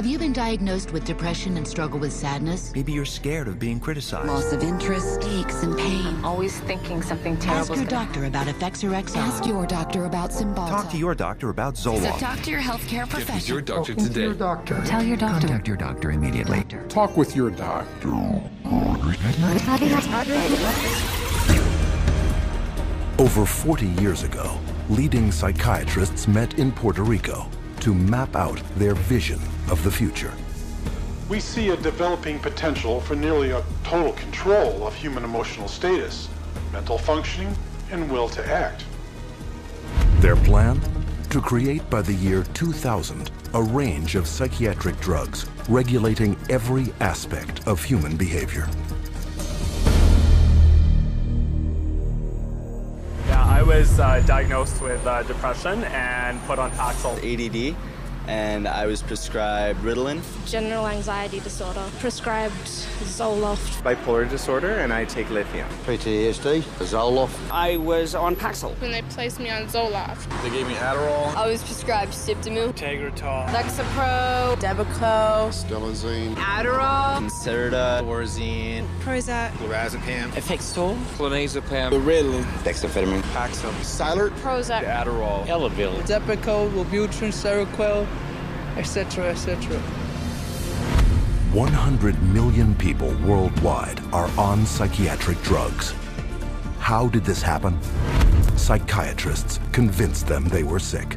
Have you been diagnosed with depression and struggle with sadness? Maybe you're scared of being criticized. Loss of interest, aches and pain. Always thinking something terrible. Ask your doctor about Effexor XR. Ask your doctor about Cymbalta. Talk to your doctor about Zoloft. So talk to your healthcare professional. Get with your doctor today. Your doctor. Tell your doctor. Contact your doctor immediately. Talk with your doctor. Over 40 years ago, leading psychiatrists met in Puerto Rico to map out their vision of the future. We see a developing potential for nearly a total control of human emotional status, mental functioning, and will to act. Their plan? To create by the year 2000 a range of psychiatric drugs regulating every aspect of human behavior. I was diagnosed with depression and put on Paxil. ADD, and I was prescribed Ritalin. General anxiety disorder, prescribed Zoloft. Bipolar disorder, and I take lithium. PTSD, Zoloft. I was on Paxil. When they placed me on Zoloft. They gave me Adderall. I was prescribed Siptamu, Tegretol, Lexapro, Depakote, Stelazine, Adderall, Concerta, Orzine, Prozac, Lorazepam, Effexor, Clonazepam, Ritalin, dexamphetamine, Paxil, Cylert, Prozac, Adderall, Elavil, Depakote, Wellbutrin, Seroquel, etc., etc. 100 million people worldwide are on psychiatric drugs. How did this happen? Psychiatrists convinced them they were sick.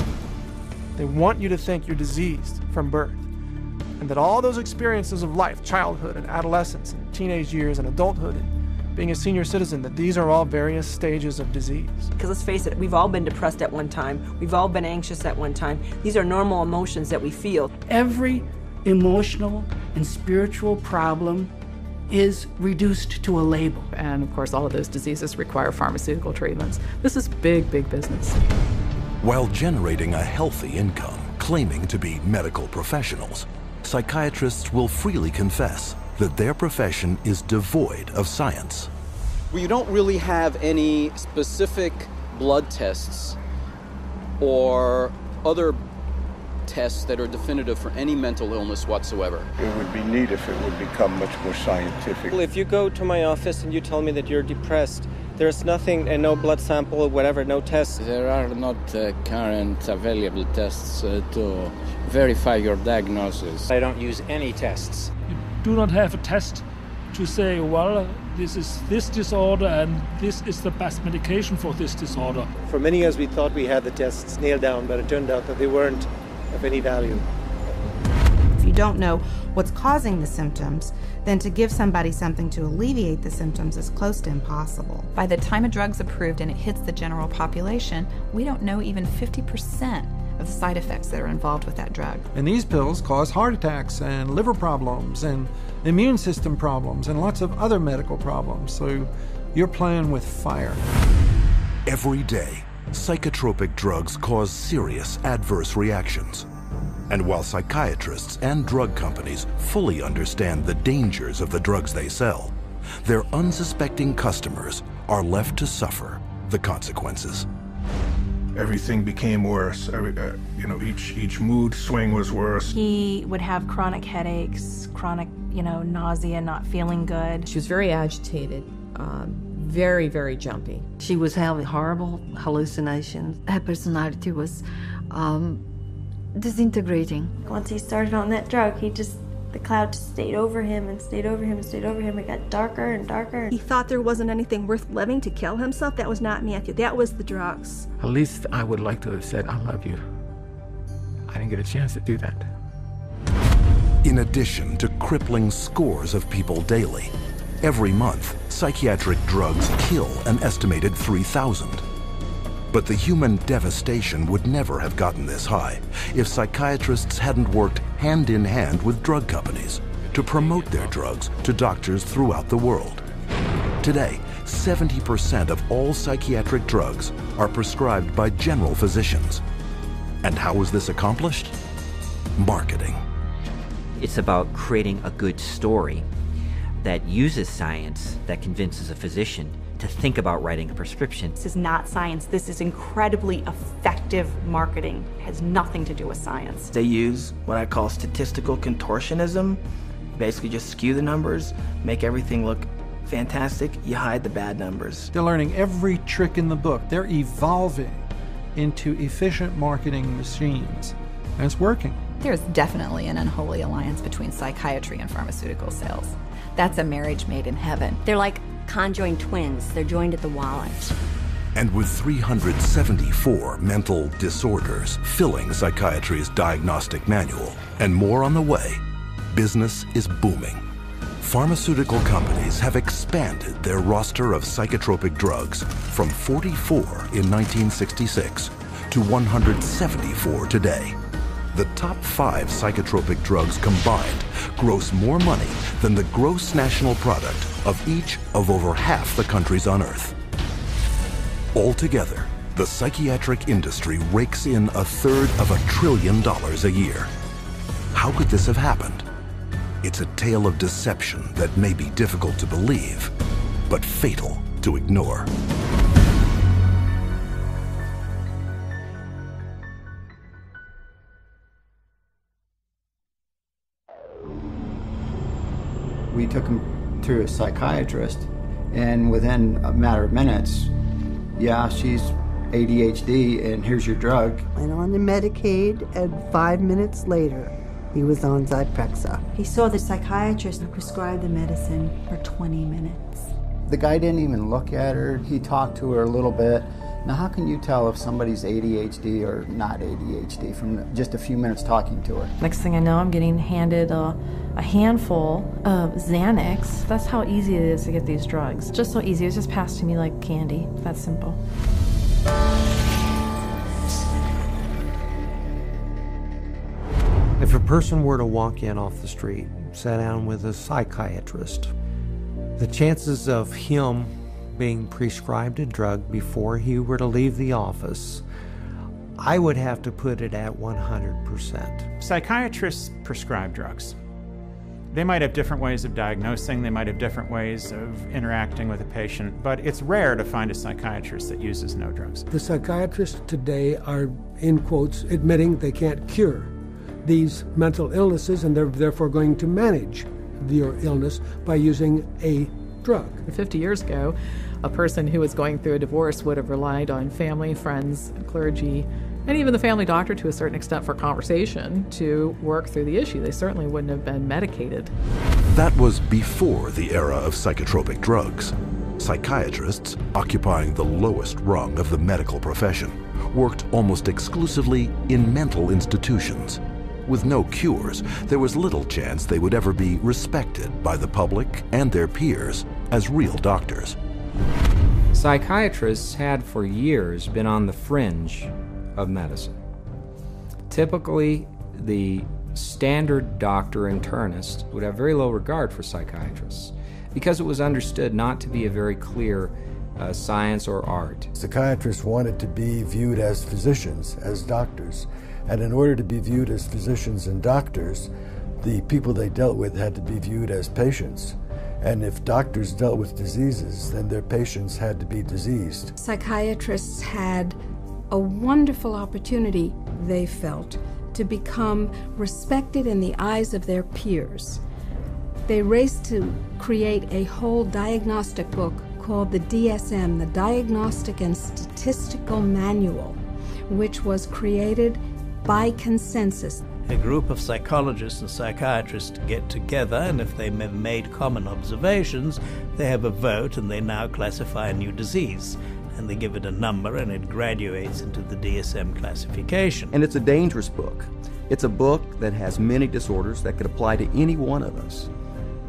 They want you to think you're diseased from birth, and that all those experiences of life, childhood and adolescence and teenage years and adulthood and being a senior citizen, that these are all various stages of disease. Because let's face it, we've all been depressed at one time. We've all been anxious at one time. These are normal emotions that we feel. Every emotional and spiritual problem is reduced to a label. And of course, all of those diseases require pharmaceutical treatments. This is big, big business. While generating a healthy income, claiming to be medical professionals, psychiatrists will freely confess that their profession is devoid of science. You don't really have any specific blood tests or other tests that are definitive for any mental illness whatsoever. It would be neat if it would become much more scientific. Well, if you go to my office and you tell me that you're depressed, there's nothing, and no blood sample or whatever, no tests. There are not current available tests to verify your diagnosis. I don't use any tests. You do not have a test to say, well, this is this disorder and this is the best medication for this disorder. For many years we thought we had the tests nailed down, but it turned out that they weren't of any value. If you don't know what's causing the symptoms, then to give somebody something to alleviate the symptoms is close to impossible. By the time a drug's approved and it hits the general population, we don't know even 50% of the side effects that are involved with that drug. And these pills cause heart attacks and liver problems and immune system problems and lots of other medical problems. So you're playing with fire. Every day, psychotropic drugs cause serious adverse reactions. And while psychiatrists and drug companies fully understand the dangers of the drugs they sell, their unsuspecting customers are left to the consequences. Everything became worse. Each mood swing was worse. He would have chronic headaches, chronic, nausea, not feeling good. She was very agitated, very, very jumpy. She was having horrible hallucinations. Her personality was disintegrating. Once he started on that drug, the cloud just stayed over him and stayed over him and stayed over him. It got darker and darker. He thought there wasn't anything worth living to kill himself. That was not Matthew. That was the drugs. At least I would like to have said, I love you. I didn't get a chance to do that. In addition to crippling scores of people daily, every month, psychiatric drugs kill an estimated 3,000. But the human devastation would never have gotten this high if psychiatrists hadn't worked hand in hand with drug companies to promote their drugs to doctors throughout the world. Today, 70% of all psychiatric drugs are prescribed by general physicians. And how is this accomplished? Marketing. It's about creating a good story that uses science, that convinces a physician to think about writing a prescription. This is not science. This is incredibly effective marketing. It has nothing to do with science. They use what I call statistical contortionism. Basically just skew the numbers, make everything look fantastic, you hide the bad numbers. They're learning every trick in the book. They're evolving into efficient marketing machines, and it's working. There's definitely an unholy alliance between psychiatry and pharmaceutical sales. That's a marriage made in heaven. They're like conjoined twins. They're joined at the wallet. And with 374 mental disorders filling psychiatry's diagnostic manual and more on the way, business is booming. Pharmaceutical companies have expanded their roster of psychotropic drugs from 44 in 1966 to 174 today. The top 5 psychotropic drugs combined gross more money than the gross national product of each of over half the countries on Earth. Altogether, the psychiatric industry rakes in $1/3 of $1 trillion a year. How could this have happened? It's a tale of deception that may be difficult to believe, but fatal to ignore. We took him to a psychiatrist, and within a matter of minutes, yeah, she's ADHD, and here's your drug. Went on the Medicaid, and 5 minutes later, he was on Zyprexa. He saw the psychiatrist and prescribed the medicine for 20 minutes. The guy didn't even look at her. He talked to her a little bit. Now, how can you tell if somebody's ADHD or not ADHD from just a few minutes talking to her? Next thing I know, I'm getting handed a handful of Xanax. That's how easy it is to get these drugs. Just so easy. It was just passed to me like candy. That's simple. If a person were to walk in off the street, sit down with a psychiatrist, the chances of him being prescribed a drug before he were to leave the office, I would have to put it at 100%. Psychiatrists prescribe drugs. They might have different ways of diagnosing, they might have different ways of interacting with a patient, but it's rare to find a psychiatrist that uses no drugs. The psychiatrists today are, in quotes, admitting they can't cure these mental illnesses, and they're therefore going to manage your illness by using a drug. 50 years ago, a person who was going through a divorce would have relied on family, friends, clergy, and even the family doctor to a certain extent for conversation to work through the issue. They certainly wouldn't have been medicated. That was before the era of psychotropic drugs. Psychiatrists, occupying the lowest rung of the medical profession, worked almost exclusively in mental institutions. With no cures, there was little chance they would ever be respected by the public and their peers as real doctors. Psychiatrists had for years been on the fringe of medicine. Typically, the standard doctor internist would have very low regard for psychiatrists because it was understood not to be a very clear science or art. Psychiatrists wanted to be viewed as physicians, as doctors. And in order to be viewed as physicians and doctors, the people they dealt with had to be viewed as patients. And if doctors dealt with diseases, then their patients had to be diseased. Psychiatrists had a wonderful opportunity, they felt, to become respected in the eyes of their peers. They raced to create a whole diagnostic book called the DSM, the Diagnostic and Statistical Manual, which was created by consensus. A group of psychologists and psychiatrists get together, and if they have made common observations, they have a vote and they now classify a new disease. And they give it a number and it graduates into the DSM classification. And it's a dangerous book. It's a book that has many disorders that could apply to any one of us,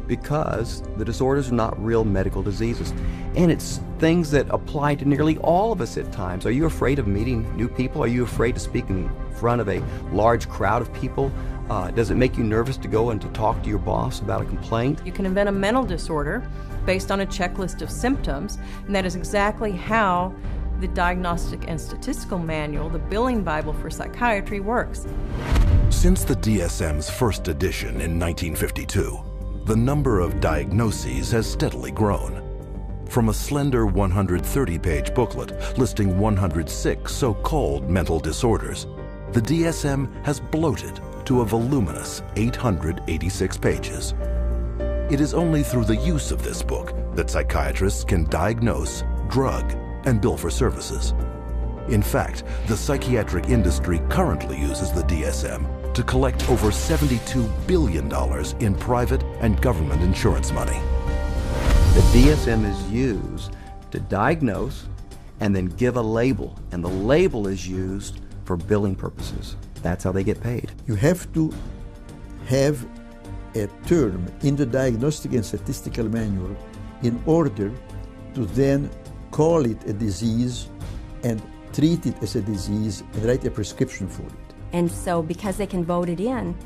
because the disorders are not real medical diseases. And it's things that apply to nearly all of us at times. Are you afraid of meeting new people? Are you afraid to speak in front of a large crowd of people? Does it make you nervous to go and to talk to your boss about a complaint? You can invent a mental disorder based on a checklist of symptoms, and that is exactly how the Diagnostic and Statistical Manual, the billing Bible for psychiatry, works. Since the DSM's first edition in 1952, the number of diagnoses has steadily grown. From a slender 130-page booklet listing 106 so-called mental disorders, the DSM has bloated to a voluminous 886 pages. It is only through the use of this book that psychiatrists can diagnose, drug, and bill for services. In fact, the psychiatric industry currently uses the DSM to collect over $72 billion in private and government insurance money. The DSM is used to diagnose and then give a label, and the label is used for billing purposes. That's how they get paid. You have to have a term in the Diagnostic and Statistical Manual in order to then call it a disease and treat it as a disease and write a prescription for it. And so because they can vote it in,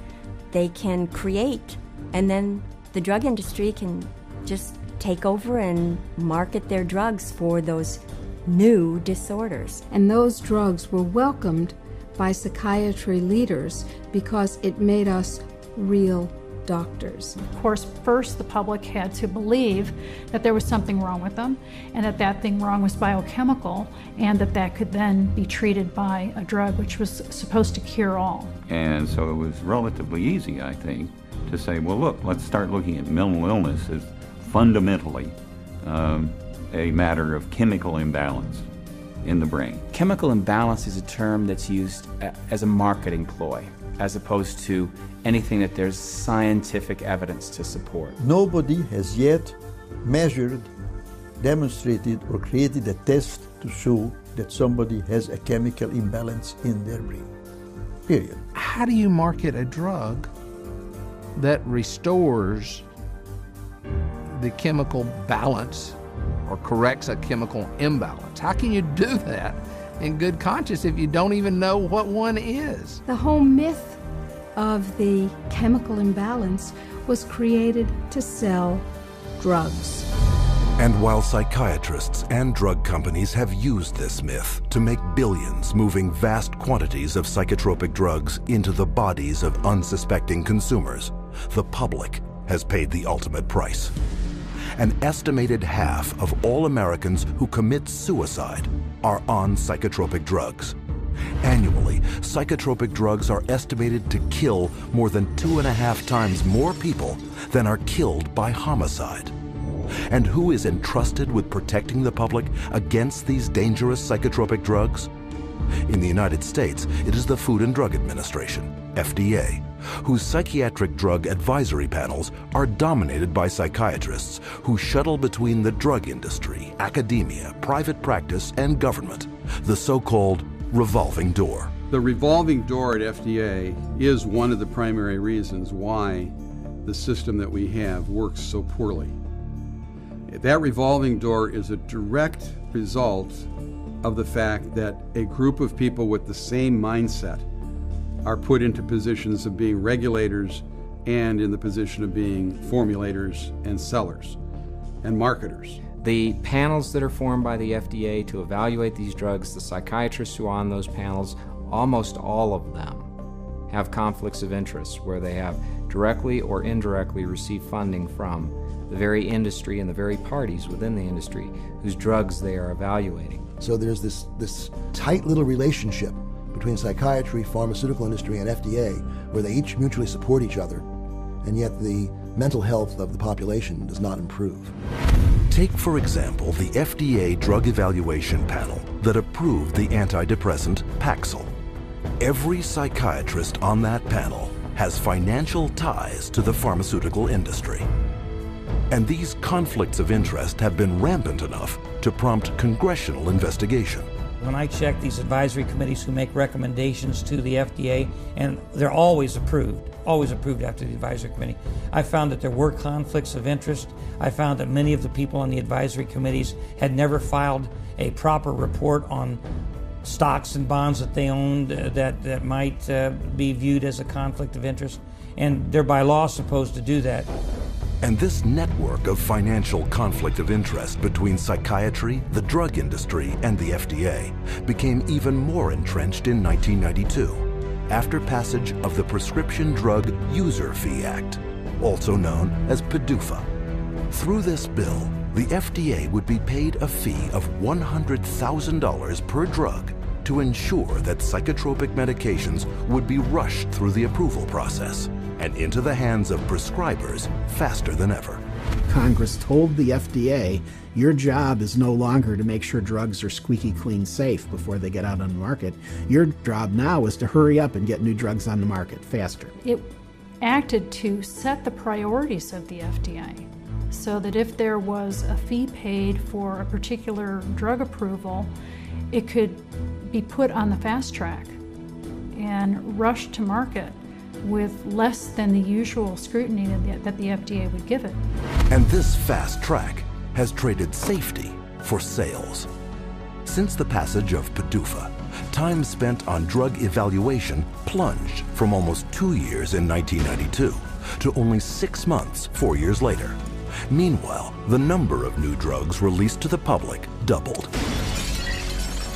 they can create, and then the drug industry can just take over and market their drugs for those new disorders. And those drugs were welcomed by psychiatry leaders because it made us real doctors. Of course, first the public had to believe that there was something wrong with them, and that that thing wrong was biochemical, and that that could then be treated by a drug which was supposed to cure all. And so it was relatively easy, I think, to say, well, look, let's start looking at mental illness as fundamentally a matter of chemical imbalance in the brain. Chemical imbalance is a term that's used as a marketing ploy, as opposed to anything that there's scientific evidence to support. Nobody has yet measured, demonstrated, or created a test to show that somebody has a chemical imbalance in their brain. Period. How do you market a drug that restores the chemical balance or corrects a chemical imbalance? How can you do that in good conscience if you don't even know what one is? The whole myth of the chemical imbalance was created to sell drugs. And while psychiatrists and drug companies have used this myth to make billions moving vast quantities of psychotropic drugs into the bodies of unsuspecting consumers, the public has paid the ultimate price. An estimated half of all Americans who commit suicide are on psychotropic drugs. Annually, psychotropic drugs are estimated to kill more than 2.5 times more people than are killed by homicide. And who is entrusted with protecting the public against these dangerous psychotropic drugs? In the United States, it is the Food and Drug Administration, FDA, whose psychiatric drug advisory panels are dominated by psychiatrists who shuttle between the drug industry, academia, private practice, and government, the so-called revolving door. The revolving door at FDA is one of the primary reasons why the system that we have works so poorly. That revolving door is a direct result of the fact that a group of people with the same mindset are put into positions of being regulators and in the position of being formulators and sellers and marketers. The panels that are formed by the FDA to evaluate these drugs, the psychiatrists who are on those panels, almost all of them have conflicts of interest where they have directly or indirectly received funding from the very industry and the very parties within the industry whose drugs they are evaluating. So there's this tight little relationship between psychiatry, pharmaceutical industry, and FDA where they each mutually support each other, and yet the mental health of the population does not improve. Take, for example, the FDA Drug Evaluation Panel that approved the antidepressant Paxil. Every psychiatrist on that panel has financial ties to the pharmaceutical industry. And these conflicts of interest have been rampant enough to prompt congressional investigation. When I check these advisory committees who make recommendations to the FDA, and they're always approved after the advisory committee, I found that there were conflicts of interest. I found that many of the people on the advisory committees had never filed a proper report on stocks and bonds that they owned that might be viewed as a conflict of interest, and they're by law supposed to do that. And this network of financial conflict of interest between psychiatry, the drug industry, and the FDA became even more entrenched in 1992, after passage of the Prescription Drug User Fee Act, also known as PDUFA. Through this bill, the FDA would be paid a fee of $100,000 per drug to ensure that psychotropic medications would be rushed through the approval process and into the hands of prescribers faster than ever. Congress told the FDA, your job is no longer to make sure drugs are squeaky clean safe before they get out on the market. Your job now is to hurry up and get new drugs on the market faster. It acted to set the priorities of the FDA so that if there was a fee paid for a particular drug approval, it could be put on the fast track and rushed to market with less than the usual scrutiny that the FDA would give it. And this fast track has traded safety for sales. Since the passage of PDUFA, time spent on drug evaluation plunged from almost 2 years in 1992 to only 6 months 4 years later. Meanwhile, the number of new drugs released to the public doubled.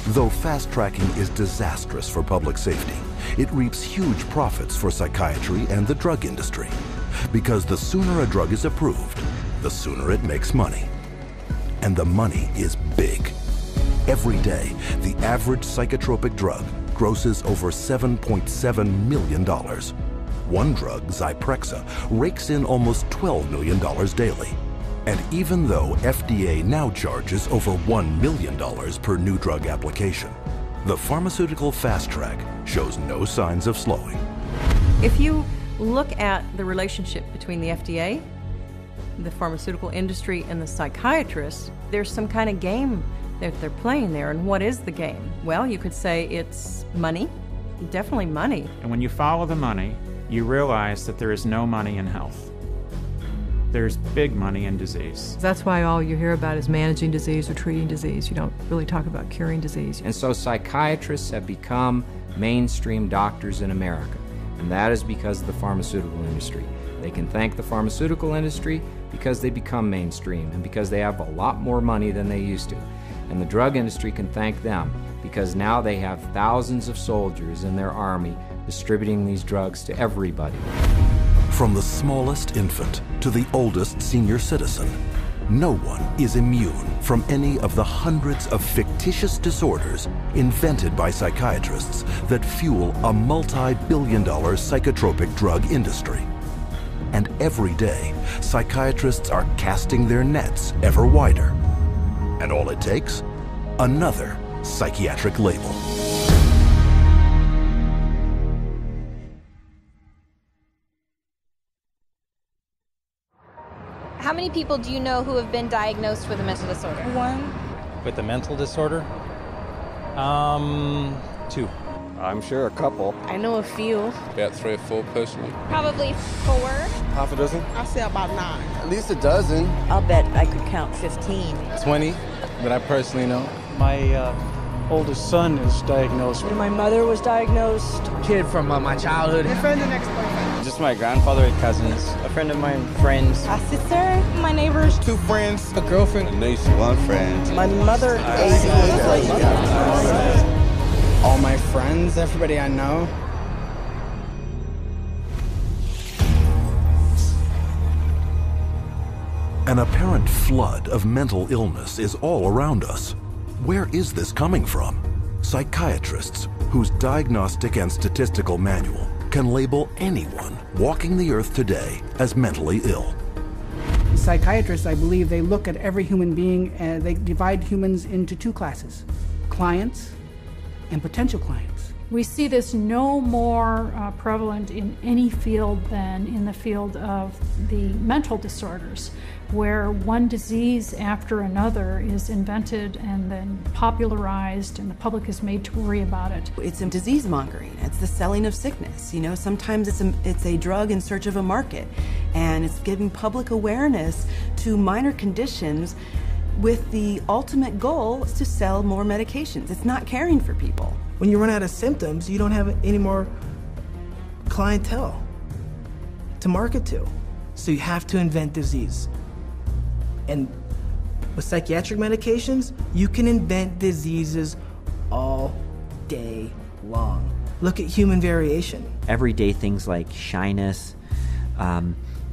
Though fast-tracking is disastrous for public safety, it reaps huge profits for psychiatry and the drug industry. Because the sooner a drug is approved, the sooner it makes money. And the money is big. Every day, the average psychotropic drug grosses over $7.7 million. One drug, Zyprexa, rakes in almost $12 million daily. And even though FDA now charges over $1 million per new drug application, the pharmaceutical fast track shows no signs of slowing. If you look at the relationship between the FDA, the pharmaceutical industry, and the psychiatrists, there's some kind of game that they're playing there. And what is the game? Well, you could say it's money, definitely money. And when you follow the money, you realize that there is no money in health. There's big money in disease. That's why all you hear about is managing disease or treating disease. You don't really talk about curing disease. And so psychiatrists have become mainstream doctors in America. And that is because of the pharmaceutical industry. They can thank the pharmaceutical industry because they become mainstream and because they have a lot more money than they used to. And the drug industry can thank them because now they have thousands of soldiers in their army distributing these drugs to everybody. From the smallest infant to the oldest senior citizen, no one is immune from any of the hundreds of fictitious disorders invented by psychiatrists that fuel a multi-billion-dollar psychotropic drug industry. And every day, psychiatrists are casting their nets ever wider. And all it takes? Another psychiatric label. How many people do you know who have been diagnosed with a mental disorder? One. With a mental disorder? 2. I'm sure a couple. I know a few. About 3 or 4 personally. Probably 4. Half a dozen? I'll say about 9. At least a dozen. I'll bet I could count 15. 20 that I personally know. My oldest son is diagnosed. My mother was diagnosed. Kid from my childhood. My friend, the next boyfriend. Just my grandfather and cousins. A friend of mine, friends. A sister, my neighbors. 2 friends. A girlfriend. A niece. 1 friend. My mother. All my friends, everybody I know. An apparent flood of mental illness is all around us. Where is this coming from? Psychiatrists, whose diagnostic and statistical manual can label anyone walking the earth today as mentally ill. Psychiatrists, I believe, they look at every human being and they divide humans into 2 classes, clients and potential clients. We see this no more prevalent in any field than in the field of the mental disorders, where one disease after another is invented and then popularized and the public is made to worry about it. It's a disease mongering. It's the selling of sickness. You know, sometimes it's a drug in search of a market, and it's giving public awareness to minor conditions with the ultimate goal is to sell more medications. It's not caring for people. When you run out of symptoms, you don't have any more clientele to market to. So you have to invent disease. And with psychiatric medications, you can invent diseases all day long. Look at human variation. Everyday things like shyness,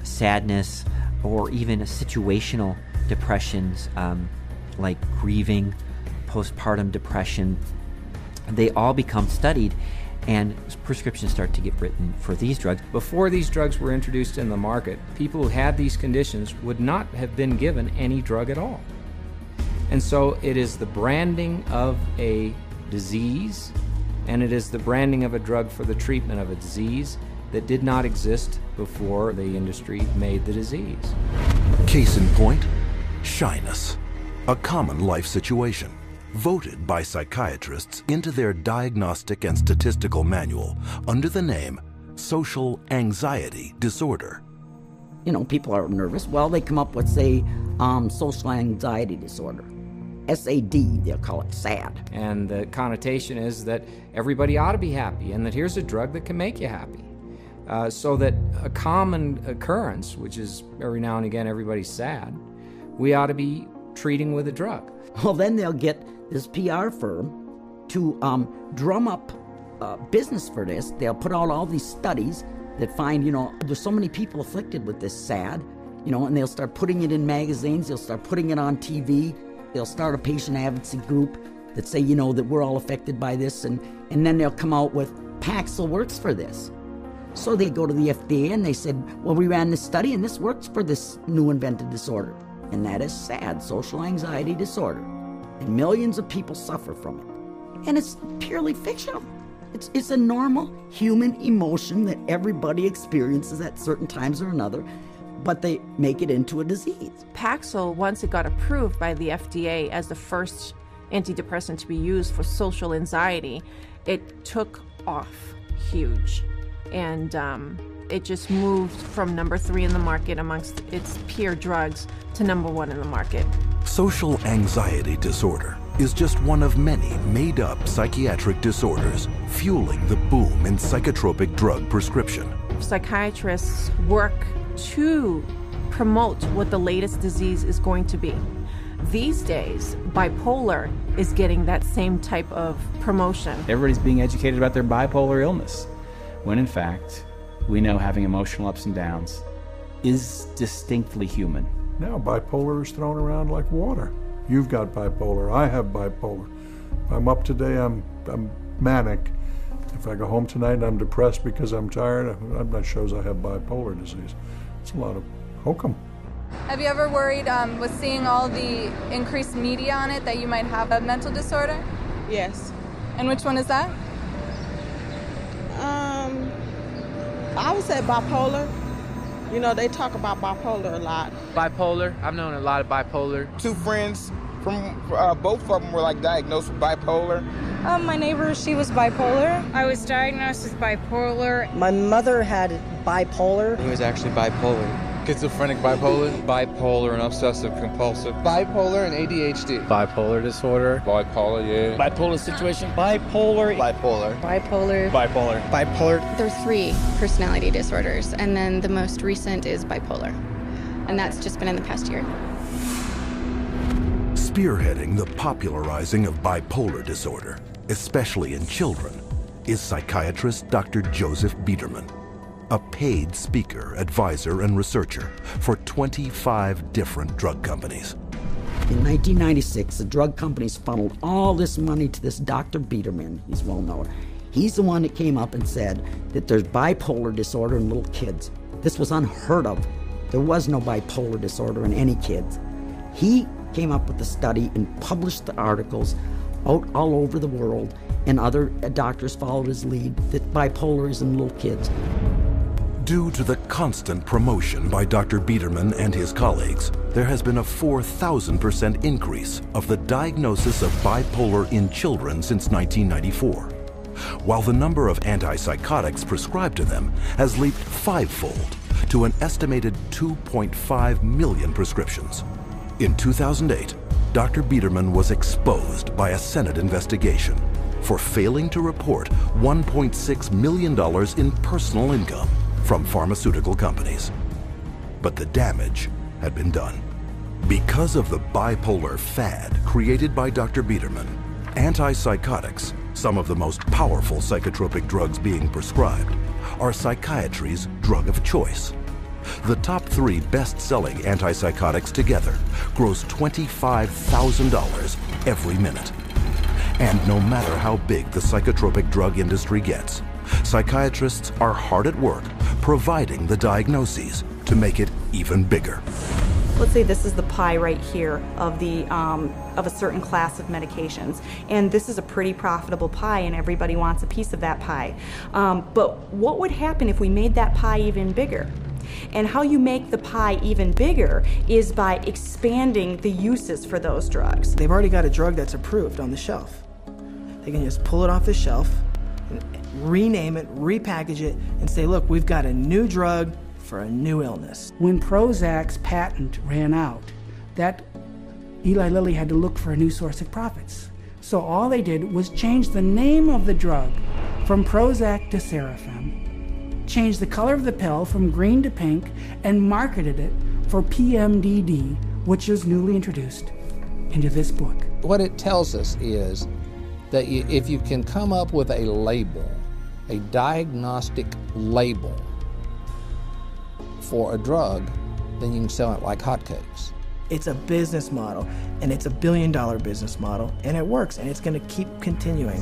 sadness, or even situational depressions like grieving, postpartum depression, they all become studied and prescriptions start to get written for these drugs. Before these drugs were introduced in the market, people who had these conditions would not have been given any drug at all. And so it is the branding of a disease, and it is the branding of a drug for the treatment of a disease that did not exist before the industry made the disease. Case in point, shyness, a common life situation, voted by psychiatrists into their diagnostic and statistical manual under the name social anxiety disorder. You know, people are nervous. Well, they come up with, say, social anxiety disorder. SAD, they'll call it SAD. And the connotation is that everybody ought to be happy and that here's a drug that can make you happy. So that a common occurrence, which is every now and again everybody's sad, we ought to be treating with a drug. Well, then they'll get this PR firm to drum up business for this. They'll put out all these studies that find, you know, there's so many people afflicted with this SAD, you know, and they'll start putting it in magazines, they'll start putting it on TV, they'll start a patient advocacy group that say, you know, that we're all affected by this, and then they'll come out with Paxil works for this. So they go to the FDA and they said, well, we ran this study and this works for this new invented disorder. And that is SAD, social anxiety disorder. And millions of people suffer from it. And it's purely fictional. It's a normal human emotion that everybody experiences at certain times or another, but they make it into a disease. Paxil, once it got approved by the FDA as the first antidepressant to be used for social anxiety, it took off huge. And it just moved from number 3 in the market amongst its peer drugs to number 1 in the market. Social anxiety disorder is just one of many made-up psychiatric disorders fueling the boom in psychotropic drug prescription. Psychiatrists work to promote what the latest disease is going to be. These days, bipolar is getting that same type of promotion. Everybody's being educated about their bipolar illness, when in fact, we know having emotional ups and downs is distinctly human. Now bipolar is thrown around like water. You've got bipolar, I have bipolar. If I'm up today, I'm manic. If I go home tonight and I'm depressed because I'm tired, that shows I have bipolar disease. It's a lot of hokum. Have you ever worried with seeing all the increased media on it that you might have a mental disorder? Yes. And which one is that? I would say bipolar. You know, they talk about bipolar a lot. Bipolar, I've known a lot of bipolar. 2 friends from both of them were like diagnosed with bipolar. My neighbor, she was bipolar. I was diagnosed with bipolar. My mother had bipolar. He was actually bipolar. Schizophrenic bipolar. Bipolar and obsessive compulsive. Bipolar and ADHD. Bipolar disorder. Bipolar, yeah. Bipolar situation. Bipolar. There are 3 personality disorders, and then the most recent is bipolar. And that's just been in the past year. Spearheading the popularizing of bipolar disorder, especially in children, is psychiatrist Dr. Joseph Biederman, a paid speaker, advisor, and researcher for 25 different drug companies. In 1996, the drug companies funneled all this money to this Dr. Biederman. He's well known. He's the one that came up and said that there's bipolar disorder in little kids. This was unheard of. There was no bipolar disorder in any kids. He came up with the study and published the articles out all over the world, and other doctors followed his lead that bipolar is in little kids. Due to the constant promotion by Dr. Biederman and his colleagues, there has been a 4,000% increase of the diagnosis of bipolar in children since 1994, while the number of antipsychotics prescribed to them has leaped 5-fold to an estimated 2.5 million prescriptions. In 2008, Dr. Biederman was exposed by a Senate investigation for failing to report $1.6 million in personal income from pharmaceutical companies. But the damage had been done. Because of the bipolar fad created by Dr. Biederman, antipsychotics, some of the most powerful psychotropic drugs being prescribed, are psychiatry's drug of choice. The top 3 best-selling antipsychotics together gross $25,000 every minute. And no matter how big the psychotropic drug industry gets, psychiatrists are hard at work providing the diagnoses to make it even bigger. Let's say this is the pie right here of a certain class of medications, and this is a pretty profitable pie and everybody wants a piece of that pie. But what would happen if we made that pie even bigger? And how you make the pie even bigger is by expanding the uses for those drugs. They've already got a drug that's approved on the shelf. They can just pull it off the shelf, and rename it, repackage it, and say, look, we've got a new drug for a new illness. When Prozac's patent ran out, that Eli Lilly had to look for a new source of profits. So all they did was change the name of the drug from Prozac to Serafem, change the color of the pill from green to pink, and marketed it for PMDD, which was newly introduced into this book. What it tells us is that if you can come up with a label, a diagnostic label for a drug, then you can sell it like hotcakes. It's a business model, and it's a billion-dollar business model, and it works, and it's going to keep continuing.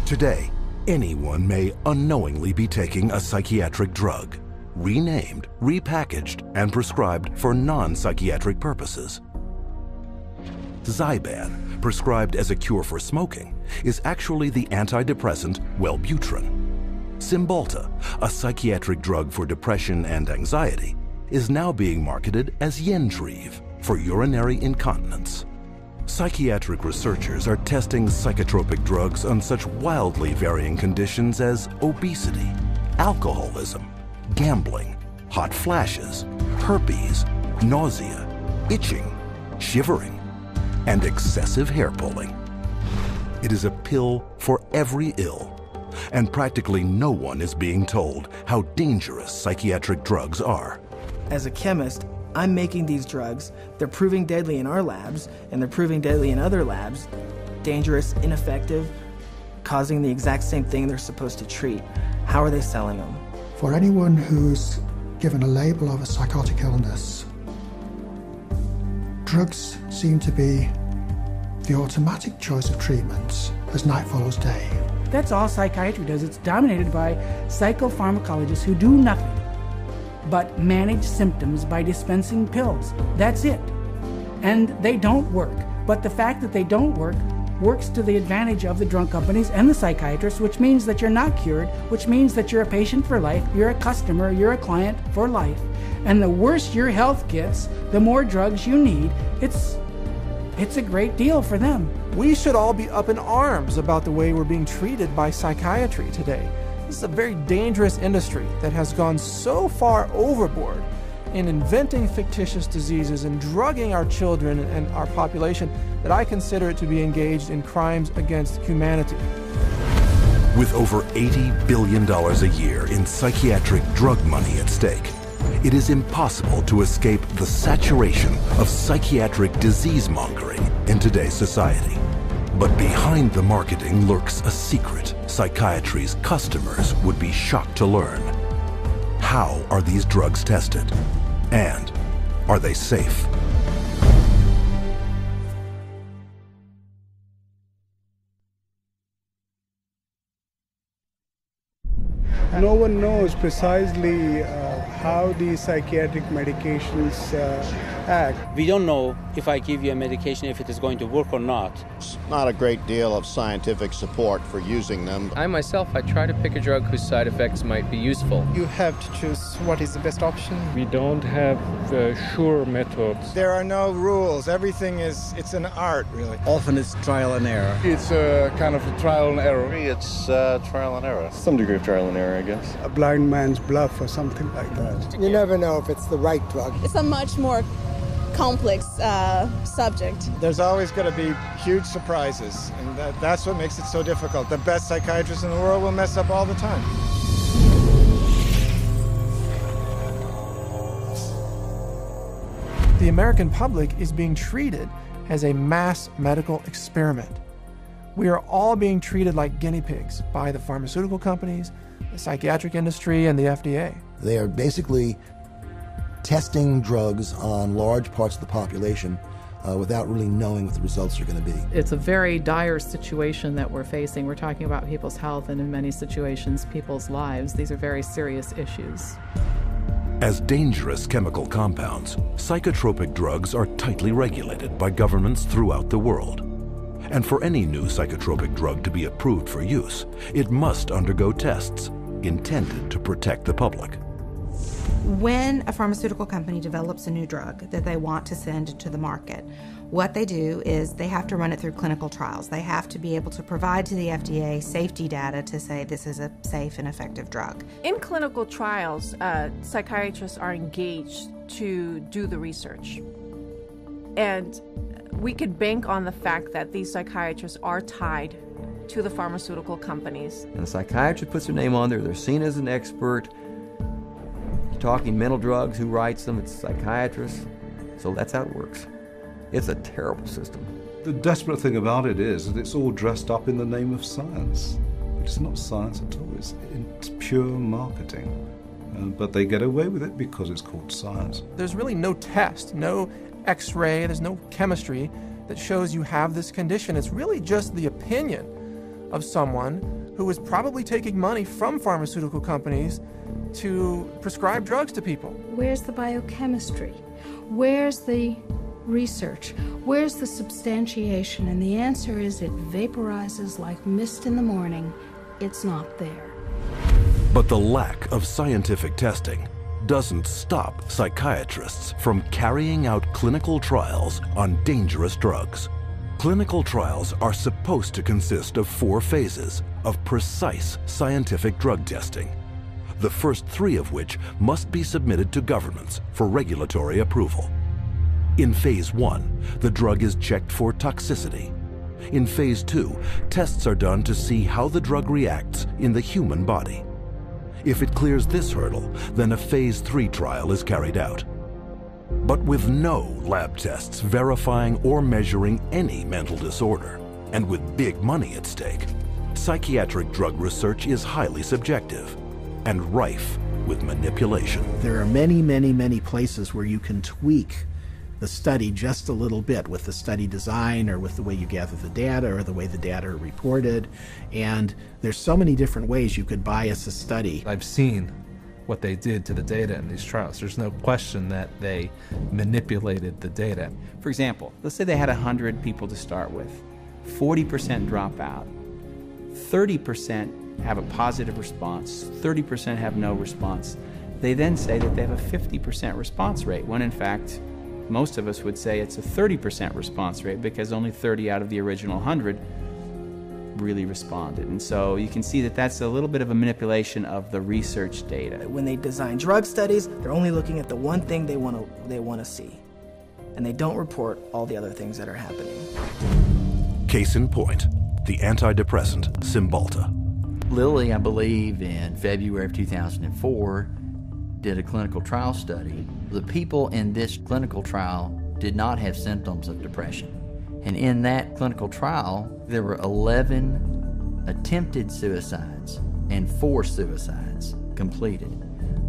Today, anyone may unknowingly be taking a psychiatric drug, renamed, repackaged, and prescribed for non-psychiatric purposes. Zyban, prescribed as a cure for smoking, is actually the antidepressant Wellbutrin. Cymbalta, a psychiatric drug for depression and anxiety, is now being marketed as Yentriv for urinary incontinence. Psychiatric researchers are testing psychotropic drugs on such wildly varying conditions as obesity, alcoholism, gambling, hot flashes, herpes, nausea, itching, shivering, and excessive hair pulling. It is a pill for every ill, and practically no one is being told how dangerous psychiatric drugs are. As a chemist, I'm making these drugs. They're proving deadly in our labs, and they're proving deadly in other labs. Dangerous, ineffective, causing the exact same thing they're supposed to treat. How are they selling them? For anyone who's given a label of a psychotic illness, drugs seem to be the automatic choice of treatments as night follows day. That's all psychiatry does. It's dominated by psychopharmacologists who do nothing but manage symptoms by dispensing pills. That's it. And they don't work. But the fact that they don't work works to the advantage of the drug companies and the psychiatrists, which means that you're not cured, which means that you're a patient for life, you're a customer, you're a client for life. And the worse your health gets, the more drugs you need. It's a great deal for them. We should all be up in arms about the way we're being treated by psychiatry today. This is a very dangerous industry that has gone so far overboard in inventing fictitious diseases and drugging our children and our population that I consider it to be engaged in crimes against humanity. With over $80 billion a year in psychiatric drug money at stake, it is impossible to escape the saturation of psychiatric disease-mongering in today's society. But behind the marketing lurks a secret psychiatry's customers would be shocked to learn. How are these drugs tested? And are they safe? No one knows precisely how these psychiatric medications act. We don't know if I give you a medication if it is going to work or not. There's not a great deal of scientific support for using them. I myself, I try to pick a drug whose side effects might be useful. You have to choose what is the best option. We don't have sure methods. There are no rules. Everything it's an art, really. Often it's trial and error. It's a kind of a trial and error. It's trial and error. Some degree of trial and error, I guess. A blind man's bluff or something like that. You never know if it's the right drug. It's a much more complex subject. There's always going to be huge surprises, and that's what makes it so difficult. The best psychiatrists in the world will mess up all the time. The American public is being treated as a mass medical experiment. We are all being treated like guinea pigs by the pharmaceutical companies, the psychiatric industry, and the FDA. They are basically testing drugs on large parts of the population without really knowing what the results are going to be. It's a very dire situation that we're facing. We're talking about people's health and in many situations, people's lives. These are very serious issues. As dangerous chemical compounds, psychotropic drugs are tightly regulated by governments throughout the world. And for any new psychotropic drug to be approved for use, it must undergo tests intended to protect the public. When a pharmaceutical company develops a new drug that they want to send to the market, what they do is they have to run it through clinical trials. They have to be able to provide to the FDA safety data to say this is a safe and effective drug. In clinical trials, psychiatrists are engaged to do the research. And we could bank on the fact that these psychiatrists are tied to the pharmaceutical companies. And the psychiatrist puts their name on there, they're seen as an expert. Talking mental drugs, who writes them? It's psychiatrists. So that's how it works. It's a terrible system. The desperate thing about it is that it's all dressed up in the name of science. It's not science at all, it's pure marketing. But they get away with it because it's called science. There's really no test, no x-ray, there's no chemistry that shows you have this condition. It's really just the opinion of someone who is probably taking money from pharmaceutical companies to prescribe drugs to people. Where's the biochemistry? Where's the research? Where's the substantiation? And the answer is it vaporizes like mist in the morning. It's not there. But the lack of scientific testing doesn't stop psychiatrists from carrying out clinical trials on dangerous drugs. Clinical trials are supposed to consist of 4 phases of precise scientific drug testing, the first 3 of which must be submitted to governments for regulatory approval. In Phase 1, the drug is checked for toxicity. In Phase 2, tests are done to see how the drug reacts in the human body. If it clears this hurdle, then a Phase 3 trial is carried out. But with no lab tests verifying or measuring any mental disorder, and with big money at stake, psychiatric drug research is highly subjective and rife with manipulation. There are many, many, many places where you can tweak the study just a little bit with the study design or with the way you gather the data or the way the data are reported. And there's so many different ways you could bias a study. I've seen what they did to the data in these trials. There's no question that they manipulated the data. For example, let's say they had 100 people to start with. 40% drop out. 30% have a positive response, 30% have no response. They then say that they have a 50% response rate, when in fact, most of us would say it's a 30% response rate because only 30 out of the original 100 really responded. And so you can see that that's a little bit of a manipulation of the research data. When they design drug studies, they're only looking at the one thing they want to see. And they don't report all the other things that are happening. Case in point, the antidepressant Cymbalta. Lilly, I believe, in February of 2004, did a clinical trial study. The people in this clinical trial did not have symptoms of depression. And in that clinical trial, there were 11 attempted suicides and 4 suicides completed.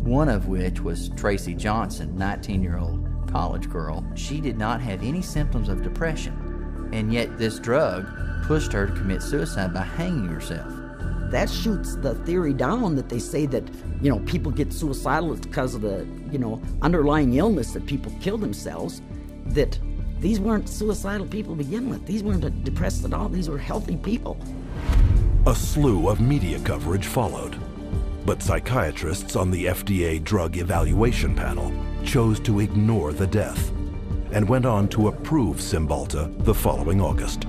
One of which was Tracy Johnson, 19-year-old college girl. She did not have any symptoms of depression, and yet this drug pushed her to commit suicide by hanging herself. That shoots the theory down that they say that, people get suicidal because of the, underlying illness that people kill themselves, that these weren't suicidal people to begin with. These weren't depressed at all. These were healthy people. A slew of media coverage followed, but psychiatrists on the FDA Drug Evaluation Panel chose to ignore the death and went on to approve Cymbalta the following August.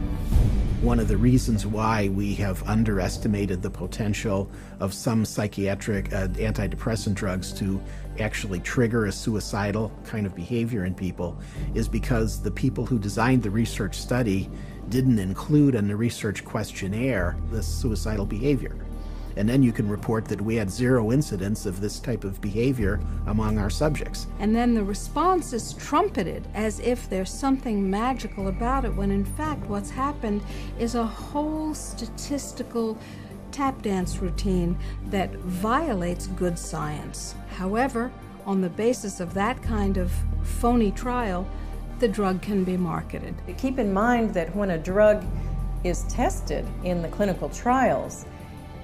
One of the reasons why we have underestimated the potential of some psychiatric antidepressant drugs to actually trigger a suicidal kind of behavior in people is because the people who designed the research study didn't include in the research questionnaire this suicidal behavior. And then you can report that we had 0 incidents of this type of behavior among our subjects. And then the response is trumpeted as if there's something magical about it, when in fact what's happened is a whole statistical tap dance routine that violates good science. However, on the basis of that kind of phony trial, the drug can be marketed. Keep in mind that when a drug is tested in the clinical trials,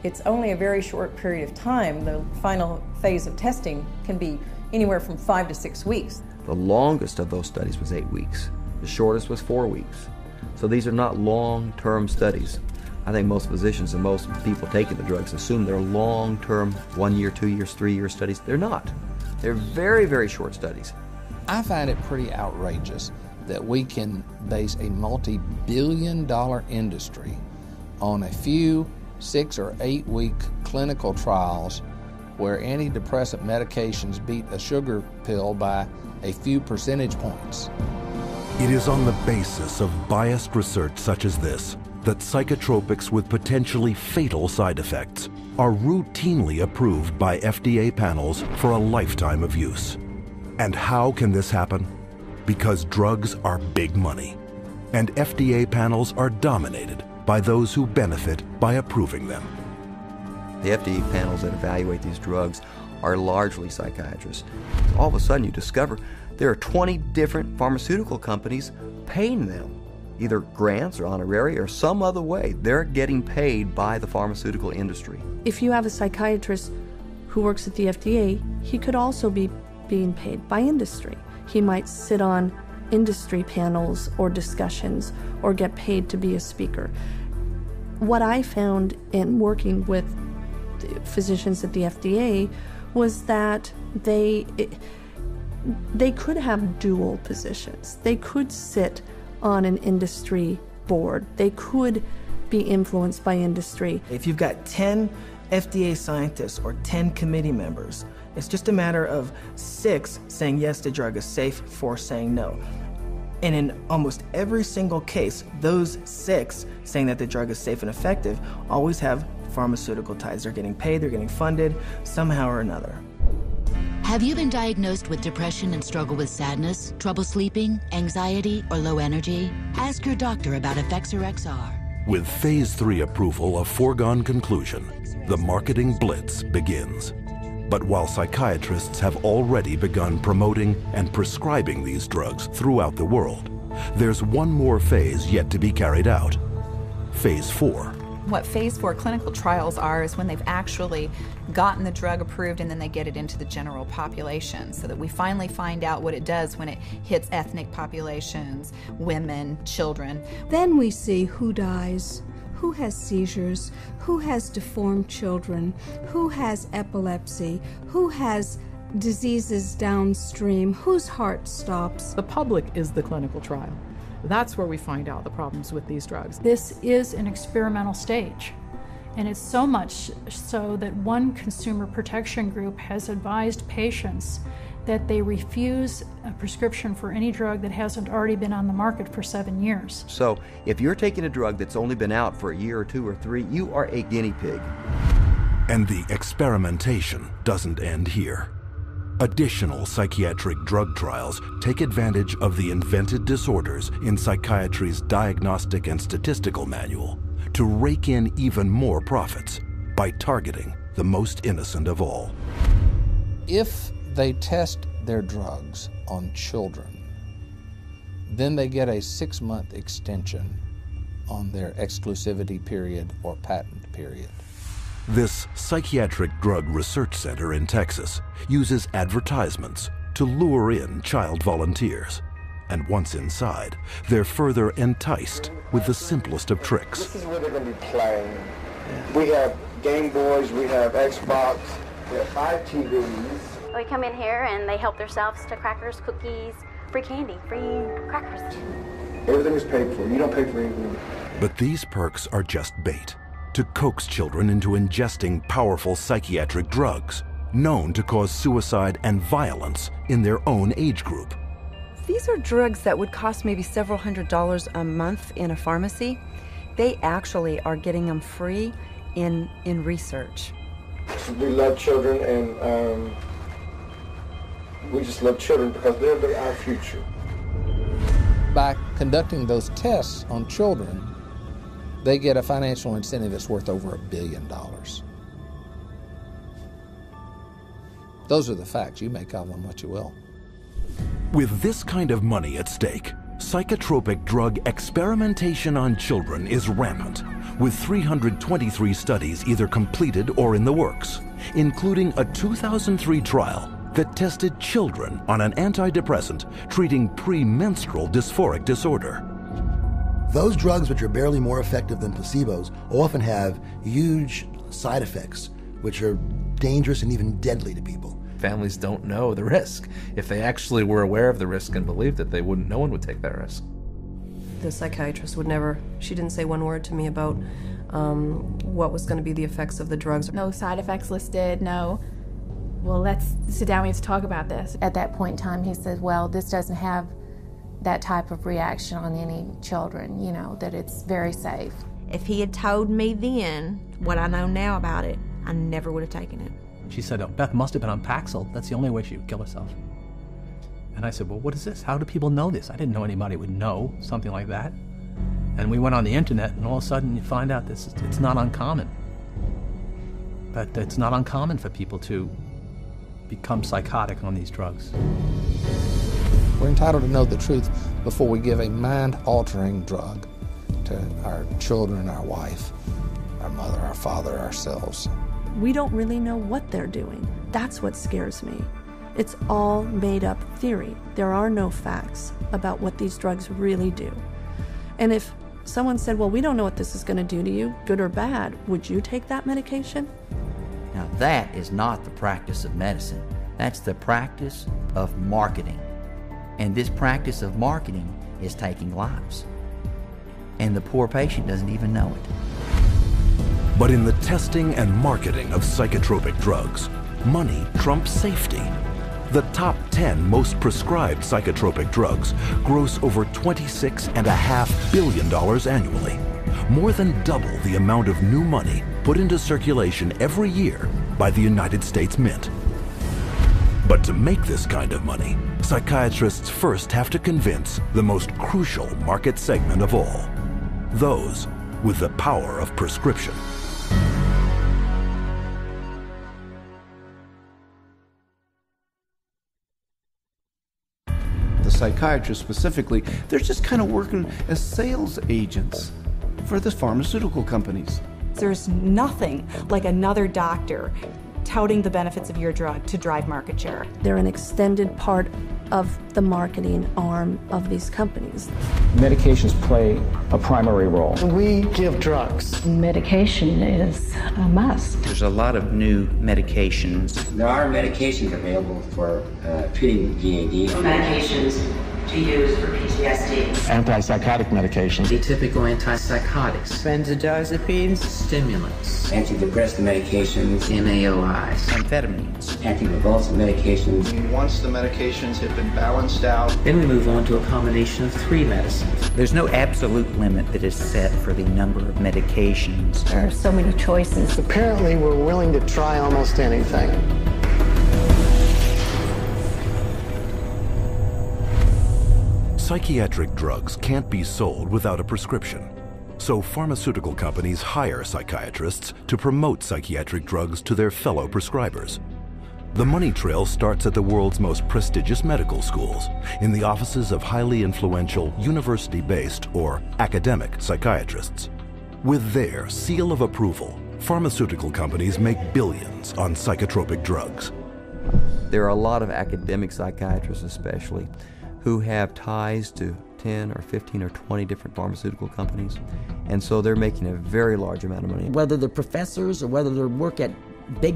it's only a very short period of time. The final phase of testing can be anywhere from 5 to 6 weeks. The longest of those studies was 8 weeks. The shortest was 4 weeks. So these are not long-term studies. I think most physicians and most people taking the drugs assume they're long-term, 1 year, 2 years, 3 year studies. They're not. They're very, very short studies. I find it pretty outrageous that we can base a multi-billion-dollar industry on a few 6 or 8 week clinical trials where antidepressant medications beat a sugar pill by a few percentage points. It is on the basis of biased research such as this that psychotropics with potentially fatal side effects are routinely approved by FDA panels for a lifetime of use. And how can this happen? Because drugs are big money, and FDA panels are dominated by those who benefit by approving them. The FDA panels that evaluate these drugs are largely psychiatrists. All of a sudden you discover there are 20 different pharmaceutical companies paying them, either grants or honorary or some other way. They're getting paid by the pharmaceutical industry. If you have a psychiatrist who works at the FDA, he could also be being paid by industry. He might sit on industry panels or discussions or get paid to be a speaker. What I found in working with physicians at the FDA was that they could have dual positions. They could sit on an industry board. They could be influenced by industry. If you've got 10 FDA scientists or 10 committee members, it's just a matter of 6 saying yes, the drug is safe, 4 saying no. And in almost every single case, those 6 saying that the drug is safe and effective always have pharmaceutical ties. They're getting paid, they're getting funded somehow or another. Have you been diagnosed with depression and struggle with sadness, trouble sleeping, anxiety, or low energy? Ask your doctor about Effexor XR. With Phase 3 approval a foregone conclusion, the marketing blitz begins. But while psychiatrists have already begun promoting and prescribing these drugs throughout the world, there's one more phase yet to be carried out. Phase 4. What Phase 4 clinical trials are is when they've actually gotten the drug approved and then they get it into the general population so that we finally find out what it does when it hits ethnic populations, women, children. Then we see who dies, who has seizures, who has deformed children, who has epilepsy, who has diseases downstream, whose heart stops. The public is the clinical trial. That's where we find out the problems with these drugs. This is an experimental stage, and it's so much so that one consumer protection group has advised patients that they refuse a prescription for any drug that hasn't already been on the market for 7 years. So if you're taking a drug that's only been out for a year or 2 or 3, you are a guinea pig. And the experimentation doesn't end here. Additional psychiatric drug trials take advantage of the invented disorders in psychiatry's Diagnostic and Statistical Manual to rake in even more profits by targeting the most innocent of all. If they test their drugs on children, then they get a 6-month extension on their exclusivity period or patent period. This psychiatric drug research center in Texas uses advertisements to lure in child volunteers. And once inside, they're further enticed with the simplest of tricks. This is where they're going to be playing. We have Game Boys, we have Xbox, we have 5 TVs. They come in here and they help themselves to crackers, cookies, free candy, free crackers. Everything is paid for. You don't pay for anything. But these perks are just bait to coax children into ingesting powerful psychiatric drugs known to cause suicide and violence in their own age group. These are drugs that would cost maybe several $100s a month in a pharmacy. They actually are getting them free in research. We love children, and we just love children because they're our future. By conducting those tests on children, they get a financial incentive that's worth over $1 billion. Those are the facts. You make of them what you will. With this kind of money at stake, psychotropic drug experimentation on children is rampant, with 323 studies either completed or in the works, including a 2003 trial that tested children on an antidepressant treating premenstrual dysphoric disorder. Those drugs, which are barely more effective than placebos, often have huge side effects, which are dangerous and even deadly to people. Families don't know the risk. If they actually were aware of the risk and believed it, no one would take that risk. The psychiatrist would never, she didn't say one word to me about what was going to be the effects of the drugs. No side effects listed, no. Well, let's sit down, we have to talk about this. At that point in time, he said, well, this doesn't have that type of reaction on any children, you know, that it's very safe. If he had told me then what I know now about it, I never would have taken it. She said, oh, Beth must have been on Paxil. That's the only way she would kill herself. And I said, well, what is this? How do people know this? I didn't know anybody would know something like that. And we went on the internet, and all of a sudden you find out it's not uncommon. But it's not uncommon for people to become psychotic on these drugs. We're entitled to know the truth before we give a mind-altering drug to our children, our wife, our mother, our father, ourselves. We don't really know what they're doing. That's what scares me. It's all made up theory. There are no facts about what these drugs really do. And if someone said, well, we don't know what this is going to do to you, good or bad, would you take that medication? Now that is not the practice of medicine. That's the practice of marketing. And this practice of marketing is taking lives. And the poor patient doesn't even know it. But in the testing and marketing of psychotropic drugs, money trumps safety. The top 10 most prescribed psychotropic drugs gross over $26.5 billion annually, more than double the amount of new money put into circulation every year by the United States Mint. But to make this kind of money, psychiatrists first have to convince the most crucial market segment of all, those with the power of prescription. Psychiatrists specifically, they're just kind of working as sales agents for the pharmaceutical companies. There's nothing like another doctor touting the benefits of your drug to drive market share. They're an extended part of the marketing arm of these companies. Medications play a primary role. We give drugs. Medication is a must. There's a lot of new medications. There are medications available for treating GAD. Medications to use for PTSD. Antipsychotic medications. Atypical antipsychotics. Benzodiazepines. Stimulants. Antidepressant medications. MAOIs. Amphetamines. Anticonvulsant medications. Once the medications have been balanced out, then we move on to a combination of 3 medicines. There's no absolute limit that is set for the number of medications. There are so many choices. Apparently, we're willing to try almost anything. Psychiatric drugs can't be sold without a prescription, so pharmaceutical companies hire psychiatrists to promote psychiatric drugs to their fellow prescribers. The money trail starts at the world's most prestigious medical schools, in the offices of highly influential university-based or academic psychiatrists. With their seal of approval, pharmaceutical companies make billions on psychotropic drugs. There are a lot of academic psychiatrists especially who have ties to 10 or 15 or 20 different pharmaceutical companies, and so they're making a very large amount of money. Whether they're professors or whether they work at big,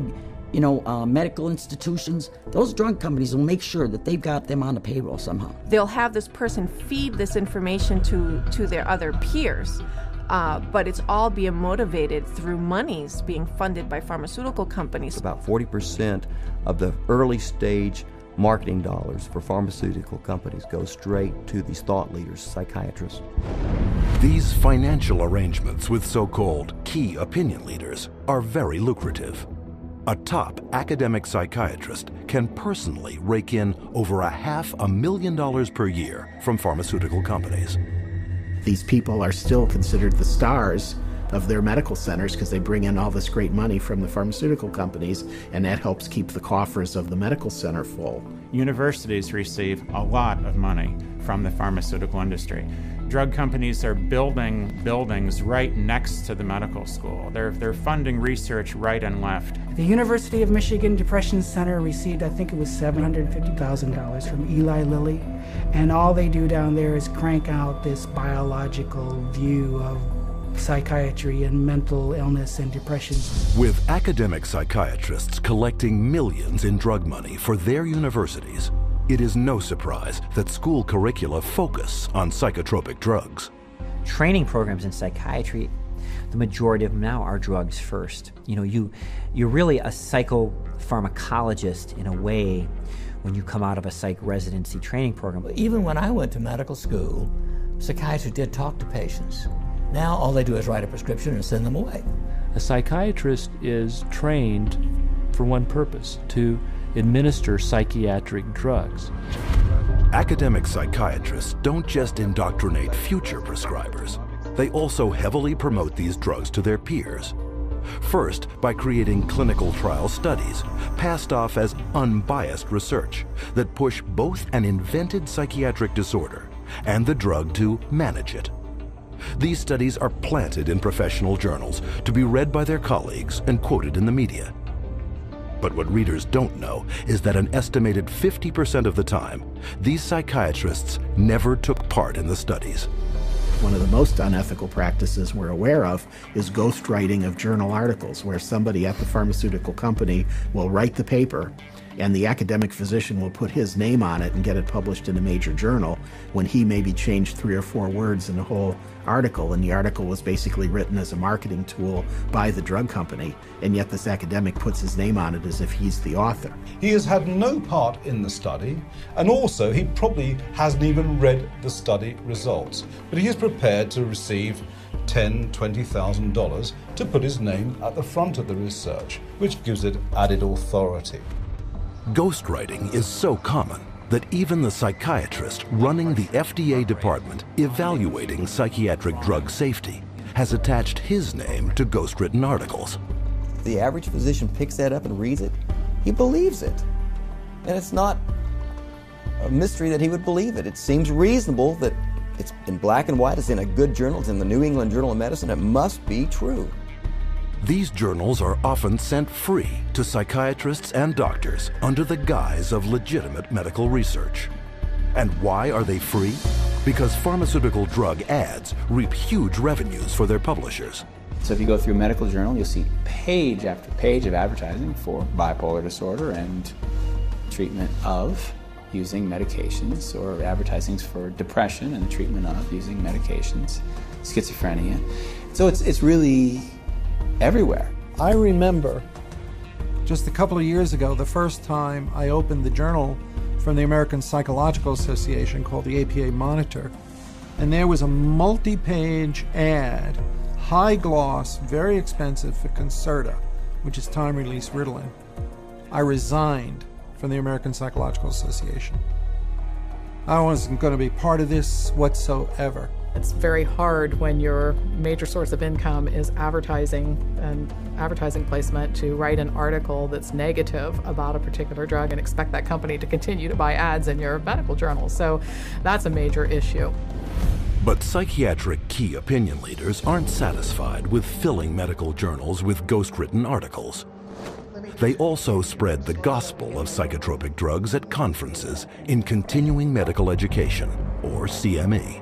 medical institutions, those drug companies will make sure that they've got them on the payroll somehow. They'll have this person feed this information to their other peers, but it's all being motivated through monies being funded by pharmaceutical companies. About 40% of the early stage marketing dollars for pharmaceutical companies go straight to these thought leaders, psychiatrists. These financial arrangements with so-called key opinion leaders are very lucrative. A top academic psychiatrist can personally rake in over $500,000 per year from pharmaceutical companies. These people are still considered the stars of their medical centers because they bring in all this great money from the pharmaceutical companies, and that helps keep the coffers of the medical center full. Universities receive a lot of money from the pharmaceutical industry. Drug companies are building buildings right next to the medical school. They're funding research right and left. The University of Michigan Depression Center received, I think it was $750,000 from Eli Lilly, and all they do down there is crank out this biological view of psychiatry and mental illness and depression. With academic psychiatrists collecting millions in drug money for their universities, it is no surprise that school curricula focus on psychotropic drugs. Training programs in psychiatry, the majority of them now are drugs first. You know, you're really a psychopharmacologist in a way when you come out of a psych residency training program. Even when I went to medical school, psychiatrists did talk to patients. Now all they do is write a prescription and send them away. A psychiatrist is trained for one purpose, to administer psychiatric drugs. Academic psychiatrists don't just indoctrinate future prescribers. They also heavily promote these drugs to their peers. First, by creating clinical trial studies, passed off as unbiased research that push both an invented psychiatric disorder and the drug to manage it. These studies are planted in professional journals to be read by their colleagues and quoted in the media. But what readers don't know is that an estimated 50% of the time, these psychiatrists never took part in the studies. One of the most unethical practices we're aware of is ghostwriting of journal articles, where somebody at the pharmaceutical company will write the paper and the academic physician will put his name on it and get it published in a major journal when he maybe changed 3 or 4 words in the whole article, and the article was basically written as a marketing tool by the drug company, and yet this academic puts his name on it as if he's the author. He has had no part in the study, and also he probably hasn't even read the study results, but he is prepared to receive $10,000, $20,000 to put his name at the front of the research, which gives it added authority. Ghostwriting is so common that even the psychiatrist running the FDA department evaluating psychiatric drug safety has attached his name to ghostwritten articles. The average physician picks that up and reads it. He believes it. And it's not a mystery that he would believe it. It seems reasonable that it's in black and white, it's in a good journal, it's in the New England Journal of Medicine, it must be true. These journals are often sent free to psychiatrists and doctors under the guise of legitimate medical research. And why are they free? Because pharmaceutical drug ads reap huge revenues for their publishers. So if you go through a medical journal, you'll see page after page of advertising for bipolar disorder and treatment of using medications, or advertisings for depression and the treatment of using medications, schizophrenia. So it's really everywhere. I remember just a couple of years ago, the first time I opened the journal from the American Psychological Association called the APA Monitor, and there was a multi-page ad, high gloss, very expensive, for Concerta, which is time-release Ritalin. I resigned from the American Psychological Association. I wasn't going to be part of this whatsoever. It's very hard when your major source of income is advertising and advertising placement to write an article that's negative about a particular drug and expect that company to continue to buy ads in your medical journal. So that's a major issue. But psychiatric key opinion leaders aren't satisfied with filling medical journals with ghostwritten articles. They also spread the gospel of psychotropic drugs at conferences in continuing medical education, or CME.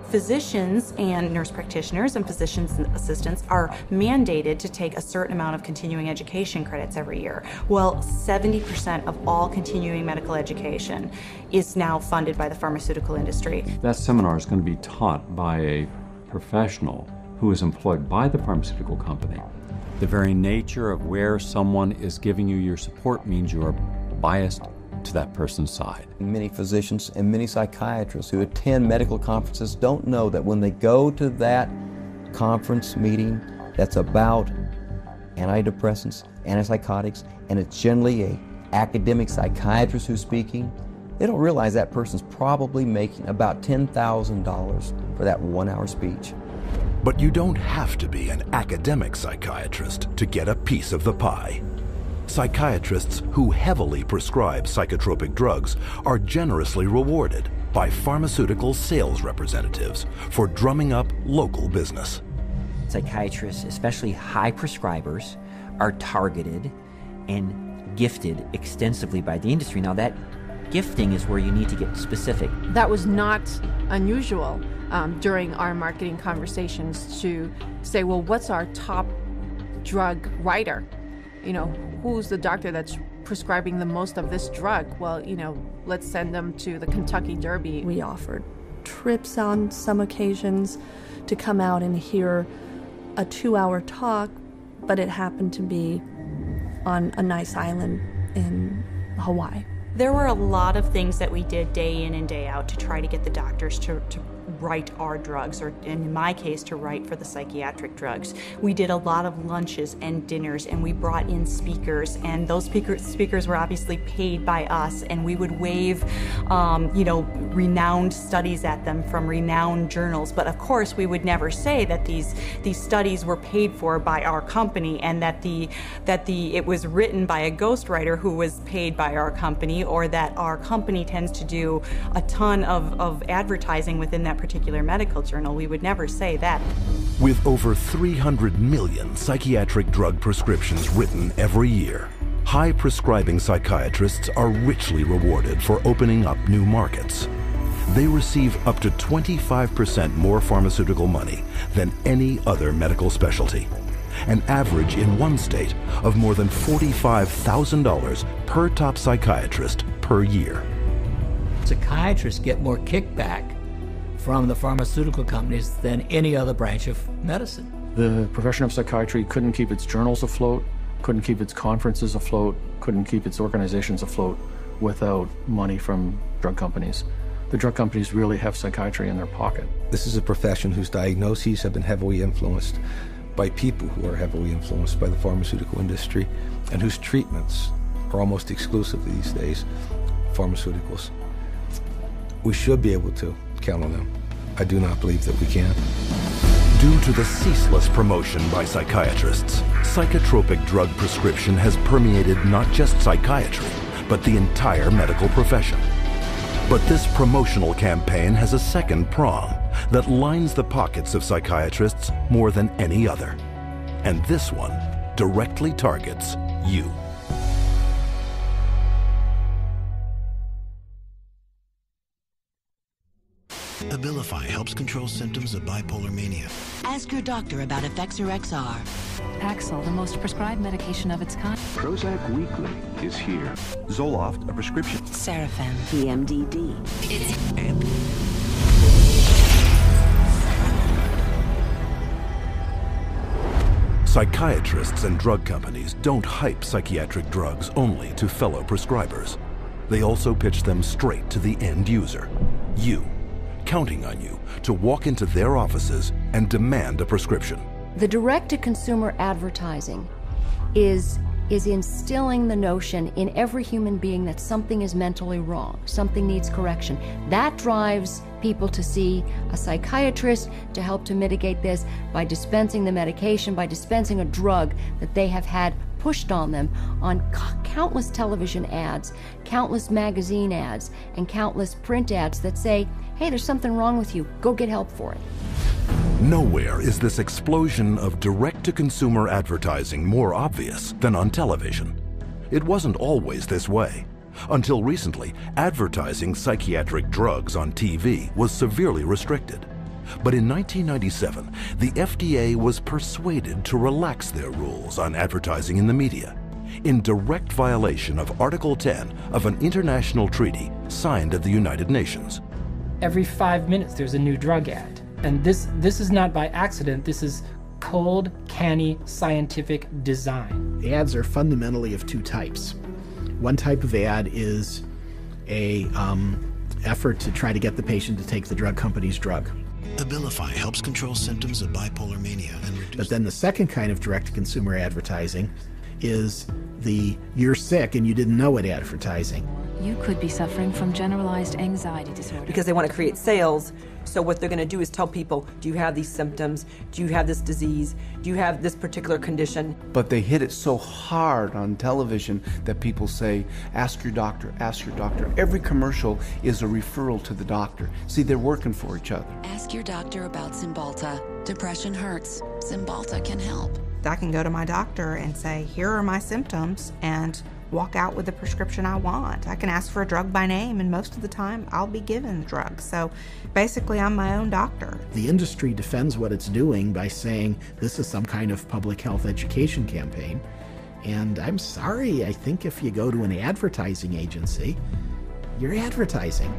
Physicians and nurse practitioners and physicians assistants are mandated to take a certain amount of continuing education credits every year. Well, 70% of all continuing medical education is now funded by the pharmaceutical industry. That seminar is going to be taught by a professional who is employed by the pharmaceutical company. The very nature of where someone is giving you your support means you are biased to that person's side. Many physicians and many psychiatrists who attend medical conferences don't know that when they go to that conference meeting that's about antidepressants, antipsychotics, and it's generally an academic psychiatrist who's speaking, They don't realize that person's probably making about $10,000 for that 1 hour speech. But you don't have to be an academic psychiatrist to get a piece of the pie. Psychiatrists who heavily prescribe psychotropic drugs are generously rewarded by pharmaceutical sales representatives for drumming up local business. Psychiatrists, especially high prescribers, are targeted and gifted extensively by the industry. Now that gifting is where you need to get specific. That was not unusual during our marketing conversations to say, well, what's our top drug writer? You know, who's the doctor that's prescribing the most of this drug? Well, you know, let's send them to the Kentucky Derby. We offered trips on some occasions to come out and hear a 2-hour talk, but it happened to be on a nice island in Hawaii. There were a lot of things that we did day in and day out to try to get the doctors to write our drugs, or in my case, to write for the psychiatric drugs. We did a lot of lunches and dinners, and we brought in speakers, and those speakers were obviously paid by us, and we would wave, renowned studies at them from renowned journals. But of course, we would never say that these studies were paid for by our company, and that it was written by a ghostwriter who was paid by our company, or that our company tends to do a ton of advertising within that particular medical journal. We would never say that. With over 300 million psychiatric drug prescriptions written every year, high-prescribing psychiatrists are richly rewarded for opening up new markets. They receive up to 25% more pharmaceutical money than any other medical specialty, an average in one state of more than $45,000 per top psychiatrist per year. Psychiatrists get more kickback from the pharmaceutical companies than any other branch of medicine. The profession of psychiatry couldn't keep its journals afloat, couldn't keep its conferences afloat, couldn't keep its organizations afloat without money from drug companies. The drug companies really have psychiatry in their pocket. This is a profession whose diagnoses have been heavily influenced by people who are heavily influenced by the pharmaceutical industry, and whose treatments are almost exclusively these days pharmaceuticals. We should be able to count on them. I do not believe that we can. Due to the ceaseless promotion by psychiatrists, psychotropic drug prescription has permeated not just psychiatry, but the entire medical profession. But this promotional campaign has a second prong that lines the pockets of psychiatrists more than any other. And this one directly targets you. Abilify helps control symptoms of bipolar mania. Ask your doctor about Effexor XR. Paxil, the most prescribed medication of its kind. Prozac Weekly is here. Zoloft, a prescription. Serafen, PMDD. Psychiatrists and drug companies don't hype psychiatric drugs only to fellow prescribers. They also pitch them straight to the end user, you, counting on you to walk into their offices and demand a prescription. The direct-to-consumer advertising is instilling the notion in every human being that something is mentally wrong, something needs correction. That drives people to see a psychiatrist to help to mitigate this by dispensing the medication, by dispensing a drug that they have had pushed on them on countless television ads, countless magazine ads, and countless print ads that say, hey, there's something wrong with you, go get help for it. Nowhere is this explosion of direct-to-consumer advertising more obvious than on television. It wasn't always this way. Until recently, advertising psychiatric drugs on TV was severely restricted. But in 1997, the FDA was persuaded to relax their rules on advertising in the media, in direct violation of Article 10 of an international treaty signed at the United Nations. Every 5 minutes there's a new drug ad. And this is not by accident, this is cold, canny, scientific design. The ads are fundamentally of two types. One type of ad is a effort to try to get the patient to take the drug company's drug. Abilify helps control symptoms of bipolar mania and reduce... But then the second kind of direct-to-consumer advertising is the you're sick and you didn't know it advertising. You could be suffering from generalized anxiety disorder. Because they want to create sales, so what they're going to do is tell people, do you have these symptoms? Do you have this disease? Do you have this particular condition? But they hit it so hard on television that people say, ask your doctor, ask your doctor. Every commercial is a referral to the doctor. See, they're working for each other. Ask your doctor about Cymbalta. Depression hurts. Cymbalta can help. I can go to my doctor and say, here are my symptoms, and walk out with the prescription I want. I can ask for a drug by name, and most of the time I'll be given the drug. So basically I'm my own doctor. The industry defends what it's doing by saying this is some kind of public health education campaign. And I'm sorry, I think if you go to an advertising agency, you're advertising.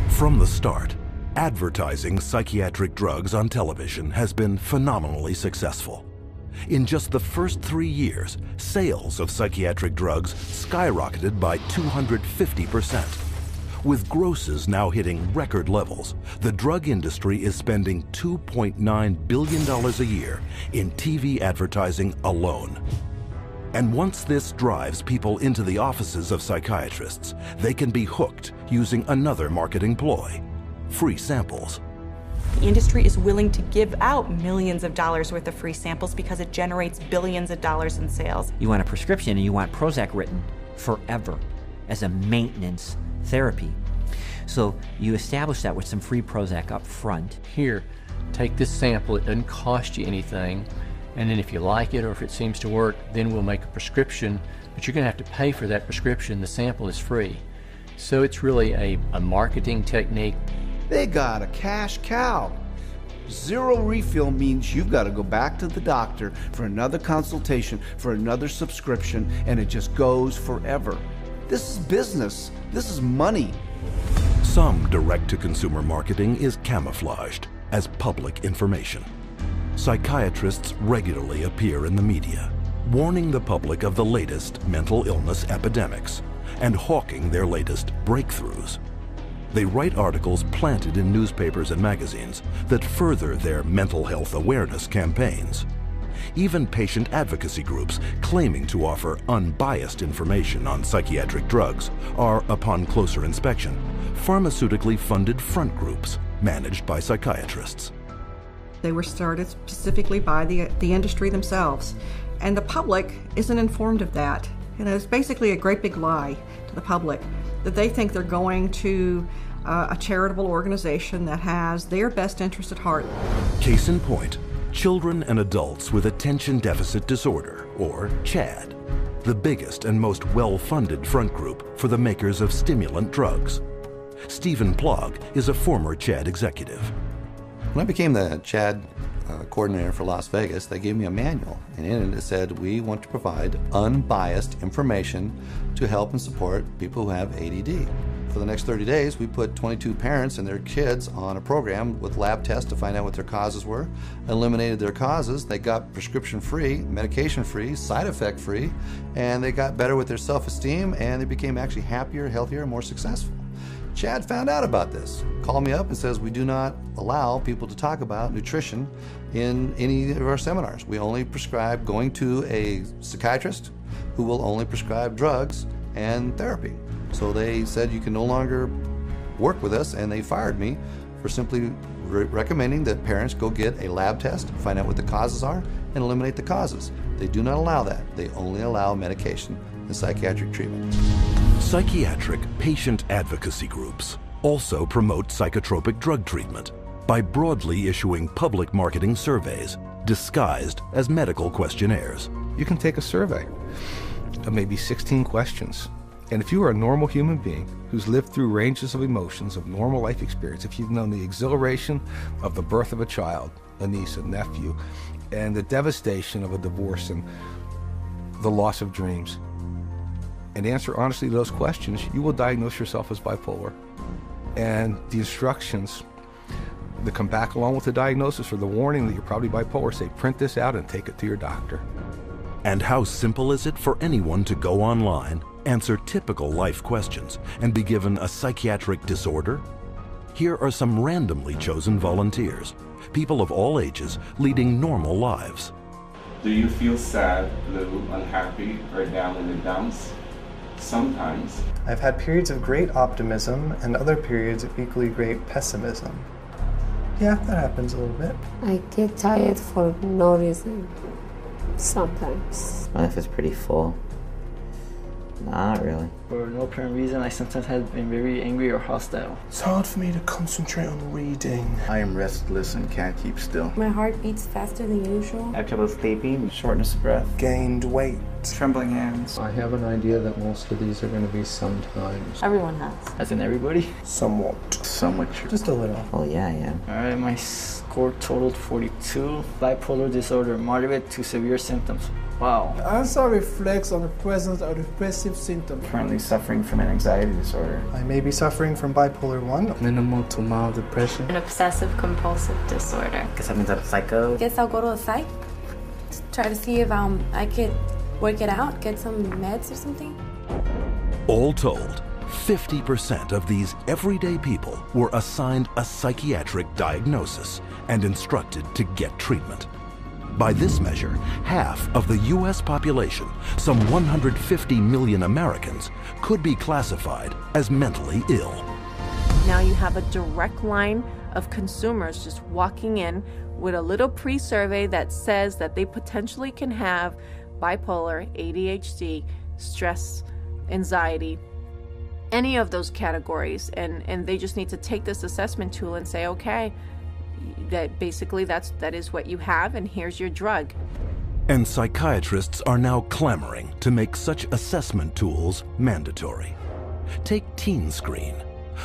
From the start, advertising psychiatric drugs on television has been phenomenally successful. In just the first 3 years, sales of psychiatric drugs skyrocketed by 250%. With grosses now hitting record levels, the drug industry is spending $2.9 billion a year in TV advertising alone. And once this drives people into the offices of psychiatrists, they can be hooked using another marketing ploy: free samples. The industry is willing to give out millions of dollars worth of free samples because it generates billions of dollars in sales. You want a prescription and you want Prozac written forever as a maintenance therapy. So you establish that with some free Prozac up front. Here, take this sample, it doesn't cost you anything, and then if you like it or if it seems to work, then we'll make a prescription, but you're going to have to pay for that prescription. The sample is free. So it's really a marketing technique. They got a cash cow. Zero refill means you've got to go back to the doctor for another consultation, for another subscription, and it just goes forever. This is business. This is money. Some direct-to-consumer marketing is camouflaged as public information. Psychiatrists regularly appear in the media, warning the public of the latest mental illness epidemics and hawking their latest breakthroughs. They write articles planted in newspapers and magazines that further their mental health awareness campaigns. Even patient advocacy groups claiming to offer unbiased information on psychiatric drugs are, upon closer inspection, pharmaceutically funded front groups managed by psychiatrists. They were started specifically by the industry themselves, and the public isn't informed of that. It's basically a great big lie to the public that they think they're going to a charitable organization that has their best interest at heart. Case in point, children and adults with attention deficit disorder, or CHAD, the biggest and most well-funded front group for the makers of stimulant drugs. Stephen Plog is a former CHAD executive. When I became the CHAD coordinator for Las Vegas, they gave me a manual, and in it said, we want to provide unbiased information to help and support people who have ADD. For the next 30 days, we put 22 parents and their kids on a program with lab tests to find out what their causes were, eliminated their causes, they got prescription-free, medication-free, side-effect-free, and they got better with their self-esteem, and they became actually happier, healthier, and more successful. Chad found out about this, called me up and says, we do not allow people to talk about nutrition in any of our seminars. We only prescribe going to a psychiatrist who will only prescribe drugs and therapy. So they said you can no longer work with us, and they fired me for simply recommending that parents go get a lab test, find out what the causes are, and eliminate the causes. They do not allow that. They only allow medication and psychiatric treatment. Psychiatric patient advocacy groups also promote psychotropic drug treatment by broadly issuing public marketing surveys disguised as medical questionnaires. You can take a survey of maybe 16 questions. And if you are a normal human being who's lived through ranges of emotions of normal life experience, if you've known the exhilaration of the birth of a child, a niece, a nephew, and the devastation of a divorce and the loss of dreams, and answer honestly to those questions, you will diagnose yourself as bipolar. And the instructions that come back along with the diagnosis or the warning that you're probably bipolar say, print this out and take it to your doctor. And how simple is it for anyone to go online, answer typical life questions, and be given a psychiatric disorder? Here are some randomly chosen volunteers, people of all ages leading normal lives. Do you feel sad, blue, unhappy, or down in the dumps? Sometimes. I've had periods of great optimism and other periods of equally great pessimism. Yeah, that happens a little bit. I get tired for no reason, sometimes. My life is pretty full. Not really. For no apparent reason, I sometimes have been very angry or hostile. It's hard for me to concentrate on reading. I am restless and can't keep still. My heart beats faster than usual. I have trouble sleeping, shortness of breath. Gained weight. Trembling hands. I have an idea that most of these are going to be sometimes. Everyone has. As in everybody? Somewhat. Somewhat true. Just a little. Oh yeah, yeah. Alright, my score totaled 42. Bipolar disorder, moderate to severe symptoms. Wow. Answer reflects on the presence of depressive symptoms. Currently suffering from an anxiety disorder. I may be suffering from bipolar 1. Minimal to mild depression. An obsessive compulsive disorder. Guess that means I'm psycho. Guess I'll go to a psych. Try to see if I could work it out, get some meds or something. All told, 50% of these everyday people were assigned a psychiatric diagnosis and instructed to get treatment. By this measure, half of the U.S. population, some 150 million Americans, could be classified as mentally ill. Now you have a direct line of consumers just walking in with a little pre-survey that says that they potentially can have bipolar, ADHD, stress, anxiety, any of those categories, and they just need to take this assessment tool and say, okay, that basically that is what you have, and here's your drug. And psychiatrists are now clamoring to make such assessment tools mandatory. Take Teen Screen.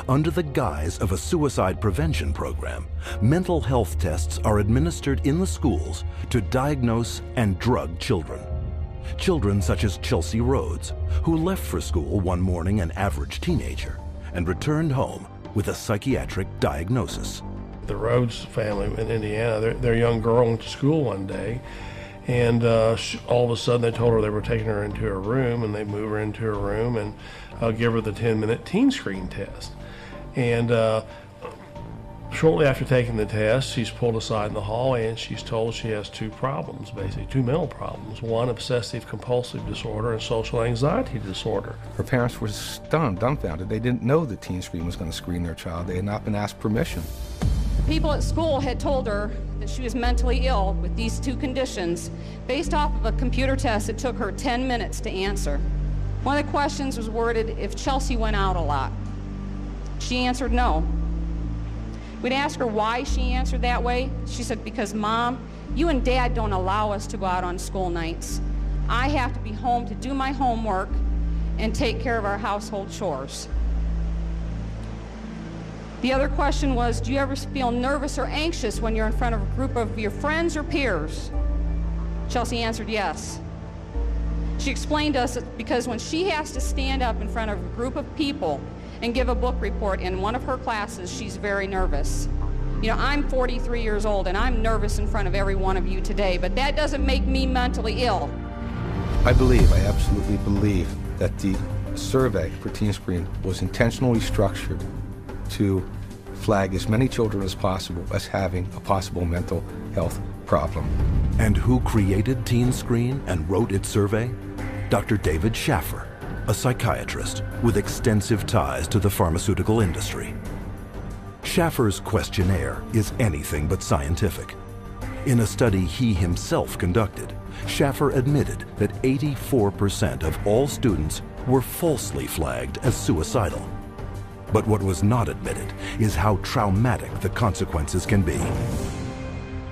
Under the guise of a suicide prevention program, mental health tests are administered in the schools to diagnose and drug children. Children such as Chelsea Rhodes, who left for school one morning an average teenager and returned home with a psychiatric diagnosis. The Rhodes family in Indiana, their young girl went to school one day, and all of a sudden they told her they were taking her into her room, and they move her into her room and give her the 10-minute Teen Screen test. And shortly after taking the test, she's pulled aside in the hallway and she's told she has two problems, basically, two mental problems. One, obsessive compulsive disorder, and social anxiety disorder. Her parents were stunned, dumbfounded. They didn't know that Teen Screen was going to screen their child. They had not been asked permission. People at school had told her that she was mentally ill with these two conditions based off of a computer test that took her 10 minutes to answer. One of the questions was worded if Chelsea went out a lot. She answered no. We'd ask her why she answered that way. She said, because Mom, you and Dad don't allow us to go out on school nights. I have to be home to do my homework and take care of our household chores. The other question was, do you ever feel nervous or anxious when you're in front of a group of your friends or peers? Chelsea answered yes. She explained to us that because when she has to stand up in front of a group of people and give a book report in one of her classes, she's very nervous. You know, I'm 43 years old and I'm nervous in front of every one of you today, but that doesn't make me mentally ill. I absolutely believe that the survey for Teen Screen was intentionally structured to flag as many children as possible as having a possible mental health problem. And who created Teen Screen and wrote its survey? Dr. David Schaffer, a psychiatrist with extensive ties to the pharmaceutical industry. Schaffer's questionnaire is anything but scientific. In a study he himself conducted, Schaffer admitted that 84% of all students were falsely flagged as suicidal. But what was not admitted is how traumatic the consequences can be.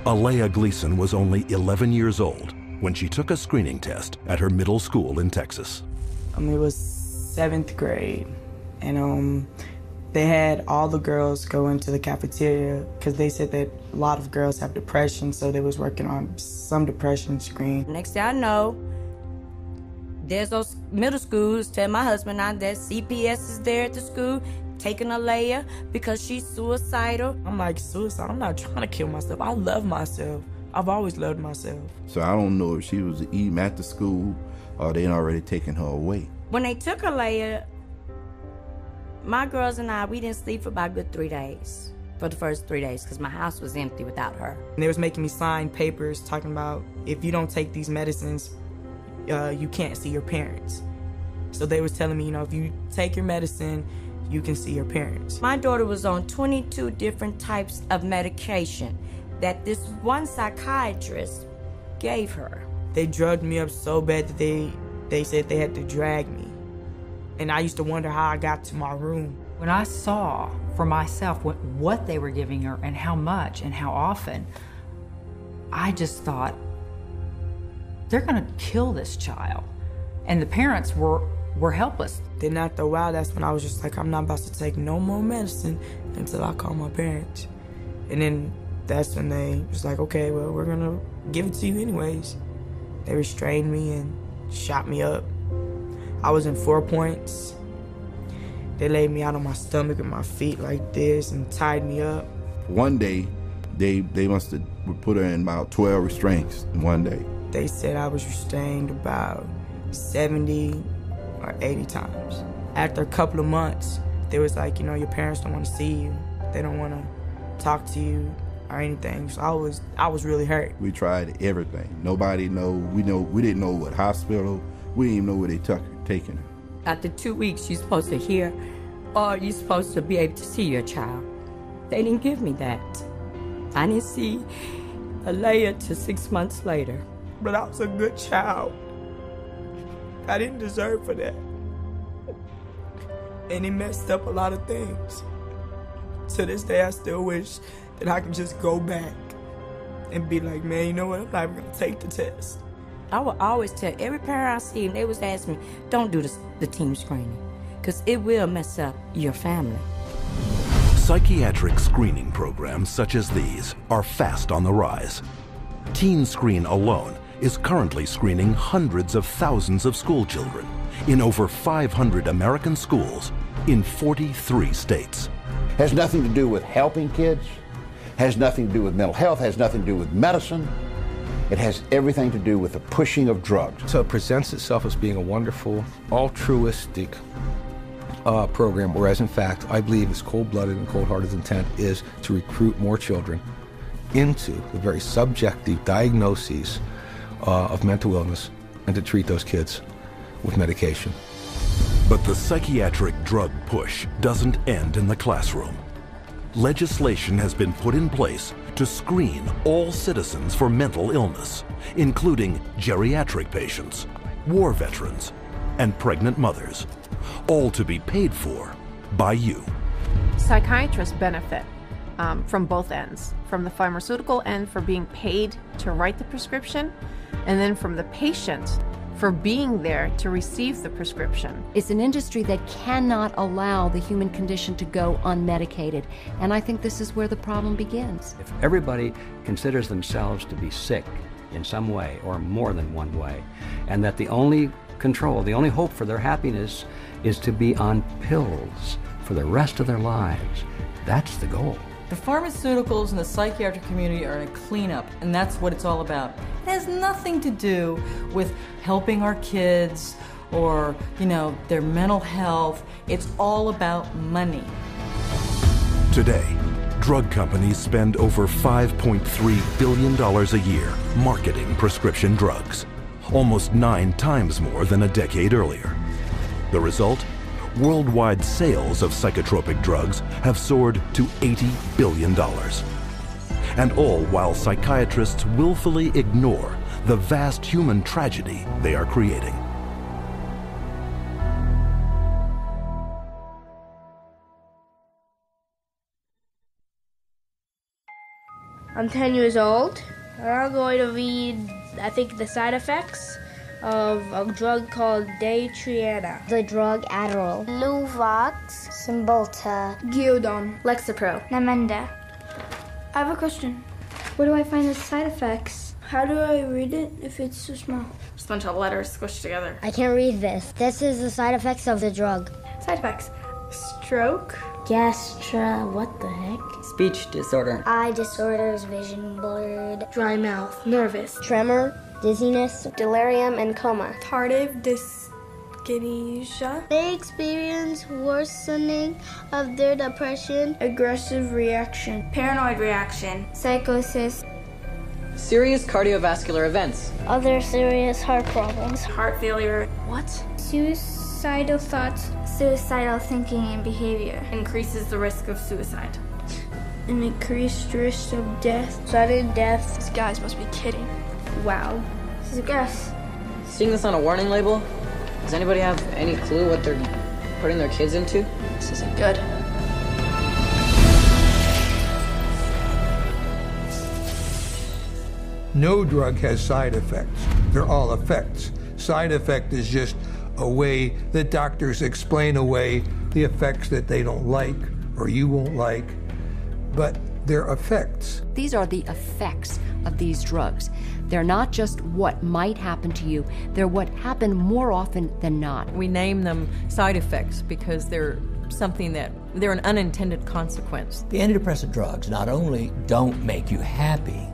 Alea Gleason was only 11 years old when she took a screening test at her middle school in Texas. It was 7th grade, and they had all the girls go into the cafeteria because they said that a lot of girls have depression, so they was working on some depression screen. Next thing I know, there's those middle schools tell my husband now that CPS is there at the school taking Alea because she's suicidal. I'm like, suicide? I'm not trying to kill myself. I love myself. I've always loved myself. So I don't know if she was eating at the school or they already taken her away. When they took Alea, my girls and I, we didn't sleep for about a good 3 days. For the first 3 days, because my house was empty without her. And they was making me sign papers talking about if you don't take these medicines, you can't see your parents. So they was telling me, you know, if you take your medicine, you can see your parents. My daughter was on 22 different types of medication that this one psychiatrist gave her. They drugged me up so bad that they said they had to drag me. And I used to wonder how I got to my room. When I saw for myself what they were giving her and how much and how often, I just thought, they're gonna kill this child. And the parents were helpless. Then after a while, that's when I was just like, I'm not about to take no more medicine until I call my parents. And then that's when they was like, okay, well, we're gonna give it to you anyways. They restrained me and shot me up. I was in 4 points. They laid me out on my stomach with my feet like this and tied me up. One day, they must have put her in about 12 restraints in one day. They said I was restrained about 70 or 80 times. After a couple of months, they was like, you know, your parents don't want to see you. They don't want to talk to you or anything. So I was really hurt. We tried everything. Nobody know. We didn't know what hospital. We didn't even know where they taking her. After 2 weeks, you're supposed to hear, or you're supposed to be able to see your child. They didn't give me that. I didn't see Alea till 6 months later. But I was a good child. I didn't deserve for that. And he messed up a lot of things. To this day, I still wish that I could just go back and be like, man, you know what, I'm not even gonna take the test. I will always tell every parent I see, and they was asking me, don't do the team screening, because it will mess up your family. Psychiatric screening programs such as these are fast on the rise. Teen Screen alone is currently screening hundreds of thousands of school children in over 500 American schools in 43 states. Has nothing to do with helping kids, has nothing to do with mental health, has nothing to do with medicine. It has everything to do with the pushing of drugs. So it presents itself as being a wonderful, altruistic program, whereas in fact, I believe its cold-blooded and cold-hearted intent is to recruit more children into the very subjective diagnoses of mental illness and to treat those kids with medication. But the psychiatric drug push doesn't end in the classroom. Legislation has been put in place to screen all citizens for mental illness, including geriatric patients, war veterans, and pregnant mothers, all to be paid for by you. Psychiatrists benefit from both ends, from the pharmaceutical end for being paid to write the prescription, and then from the patient for being there to receive the prescription. It's an industry that cannot allow the human condition to go unmedicated, and I think this is where the problem begins. If everybody considers themselves to be sick in some way or more than one way, and that the only control, the only hope for their happiness is to be on pills for the rest of their lives, that's the goal. The pharmaceuticals and the psychiatric community are in a cleanup, and that's what it's all about. It has nothing to do with helping our kids or, their mental health. It's all about money. Today, drug companies spend over $5.3 billion a year marketing prescription drugs, almost 9 times more than a decade earlier. The result? Worldwide sales of psychotropic drugs have soared to $80 billion. And all while psychiatrists willfully ignore the vast human tragedy they are creating. I'm 10 years old, and I'm going to read, the side effects of a drug called Daytriana. The drug Adderall. Luvox. Cymbalta. Gyudon. Lexapro. Namenda. I have a question. Where do I find the side effects? How do I read it if it's so small? Just a bunch of letters squished together. I can't read this. This is the side effects of the drug. Side effects. Stroke. What the heck? Speech disorder. Eye disorders, vision blurred. Dry mouth. Nervous. Tremor. Dizziness, delirium, and coma. Tardive dyskinesia. They experience worsening of their depression. Aggressive reaction. Paranoid reaction. Psychosis. Serious cardiovascular events. Other serious heart problems. Heart failure. What? Suicide. suicidal thoughts, suicidal thinking and behavior. Increases the risk of suicide. An increased risk of death. Sudden death. These guys must be kidding. Wow. This is gross. Seeing this on a warning label, does anybody have any clue what they're putting their kids into? This isn't good. No drug has side effects. They're all effects. Side effect is just a way that doctors explain away the effects that they don't like or you won't like, but they're effects. These are the effects of these drugs. They're not just what might happen to you, they're what happen more often than not. We name them side effects because they're an unintended consequence. The antidepressant drugs not only don't make you happy,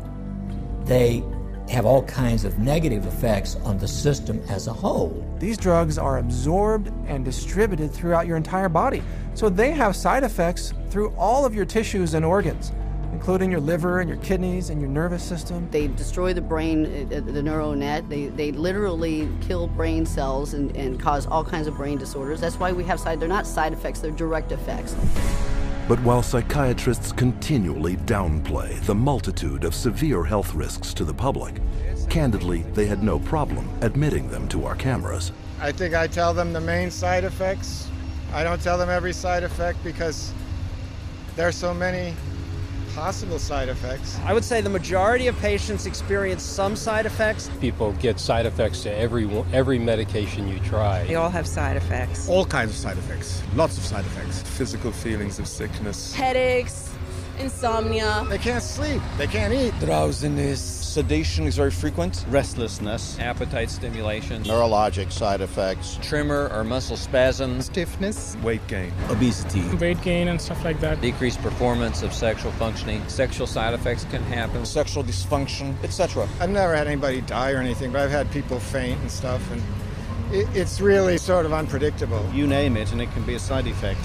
they have all kinds of negative effects on the system as a whole. These drugs are absorbed and distributed throughout your entire body, so they have side effects through all of your tissues and organs, including your liver and your kidneys and your nervous system. They destroy the brain, the neural net. They literally kill brain cells and cause all kinds of brain disorders. That's why we have they're not side effects, they're direct effects. But while psychiatrists continually downplay the multitude of severe health risks to the public, candidly, they had no problem admitting them to our cameras. I think I tell them the main side effects. I don't tell them every side effect because there's so many possible side effects. I would say the majority of patients experience some side effects. People get side effects to every medication you try. They all have side effects. All kinds of side effects, lots of side effects. Physical feelings of sickness. Headaches, insomnia. They can't sleep, they can't eat. Drowsiness. Sedation is very frequent. Restlessness. Appetite stimulation. Neurologic side effects. Tremor or muscle spasms. Stiffness. Weight gain. Obesity. Weight gain and stuff like that. Decreased performance of sexual functioning. Sexual side effects can happen. Sexual dysfunction, etc. I've never had anybody die or anything, but I've had people faint and stuff, and it's really sort of unpredictable. You name it, and it can be a side effect.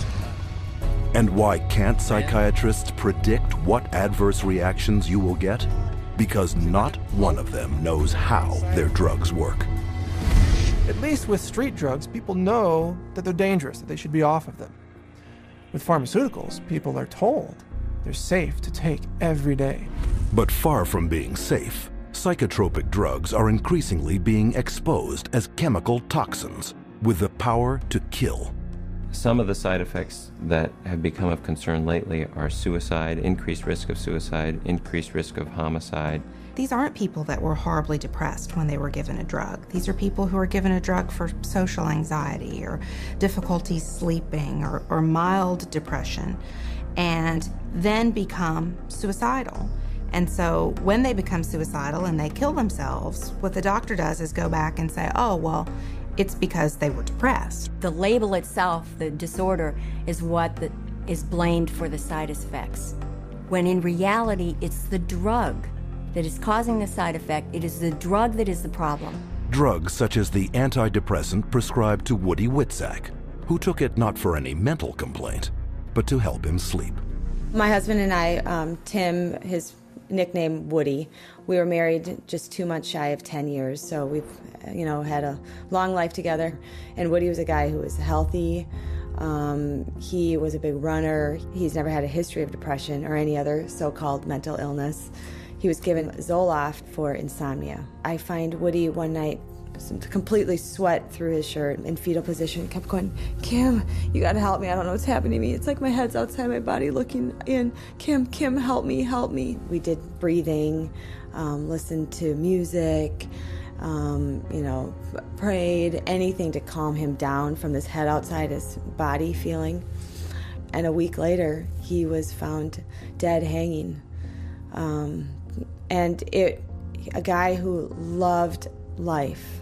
And why can't psychiatrists predict what adverse reactions you will get? Because not one of them knows how their drugs work. At least with street drugs, people know that they're dangerous, that they should be off of them. With pharmaceuticals, people are told they're safe to take every day. But far from being safe, psychotropic drugs are increasingly being exposed as chemical toxins with the power to kill. Some of the side effects that have become of concern lately are suicide, increased risk of suicide, increased risk of homicide. These aren't people that were horribly depressed when they were given a drug. These are people who are given a drug for social anxiety or difficulty sleeping or mild depression and then become suicidal. And so when they become suicidal and they kill themselves, what the doctor does is go back and say, oh, well, it's because they were depressed. The label itself, the disorder, is what is blamed for the side effects. When in reality, it's the drug that is causing the side effect. It is the drug that is the problem. Drugs such as the antidepressant prescribed to Woody Witzak, who took it not for any mental complaint, but to help him sleep. My husband and I, Tim, his nickname Woody, we were married just 2 months shy of 10 years, so we've had a long life together. And Woody was a guy who was healthy. He was a big runner. He's never had a history of depression or any other so-called mental illness. He was given Zoloft for insomnia. I find Woody one night completely sweat through his shirt in fetal position, kept going, Kim, you gotta help me. I don't know what's happening to me. It's like my head's outside my body looking in. Kim, help me, help me. We did breathing, listened to music, prayed, anything to calm him down from this head outside his body feeling. And a week later, he was found dead hanging. A guy who loved life.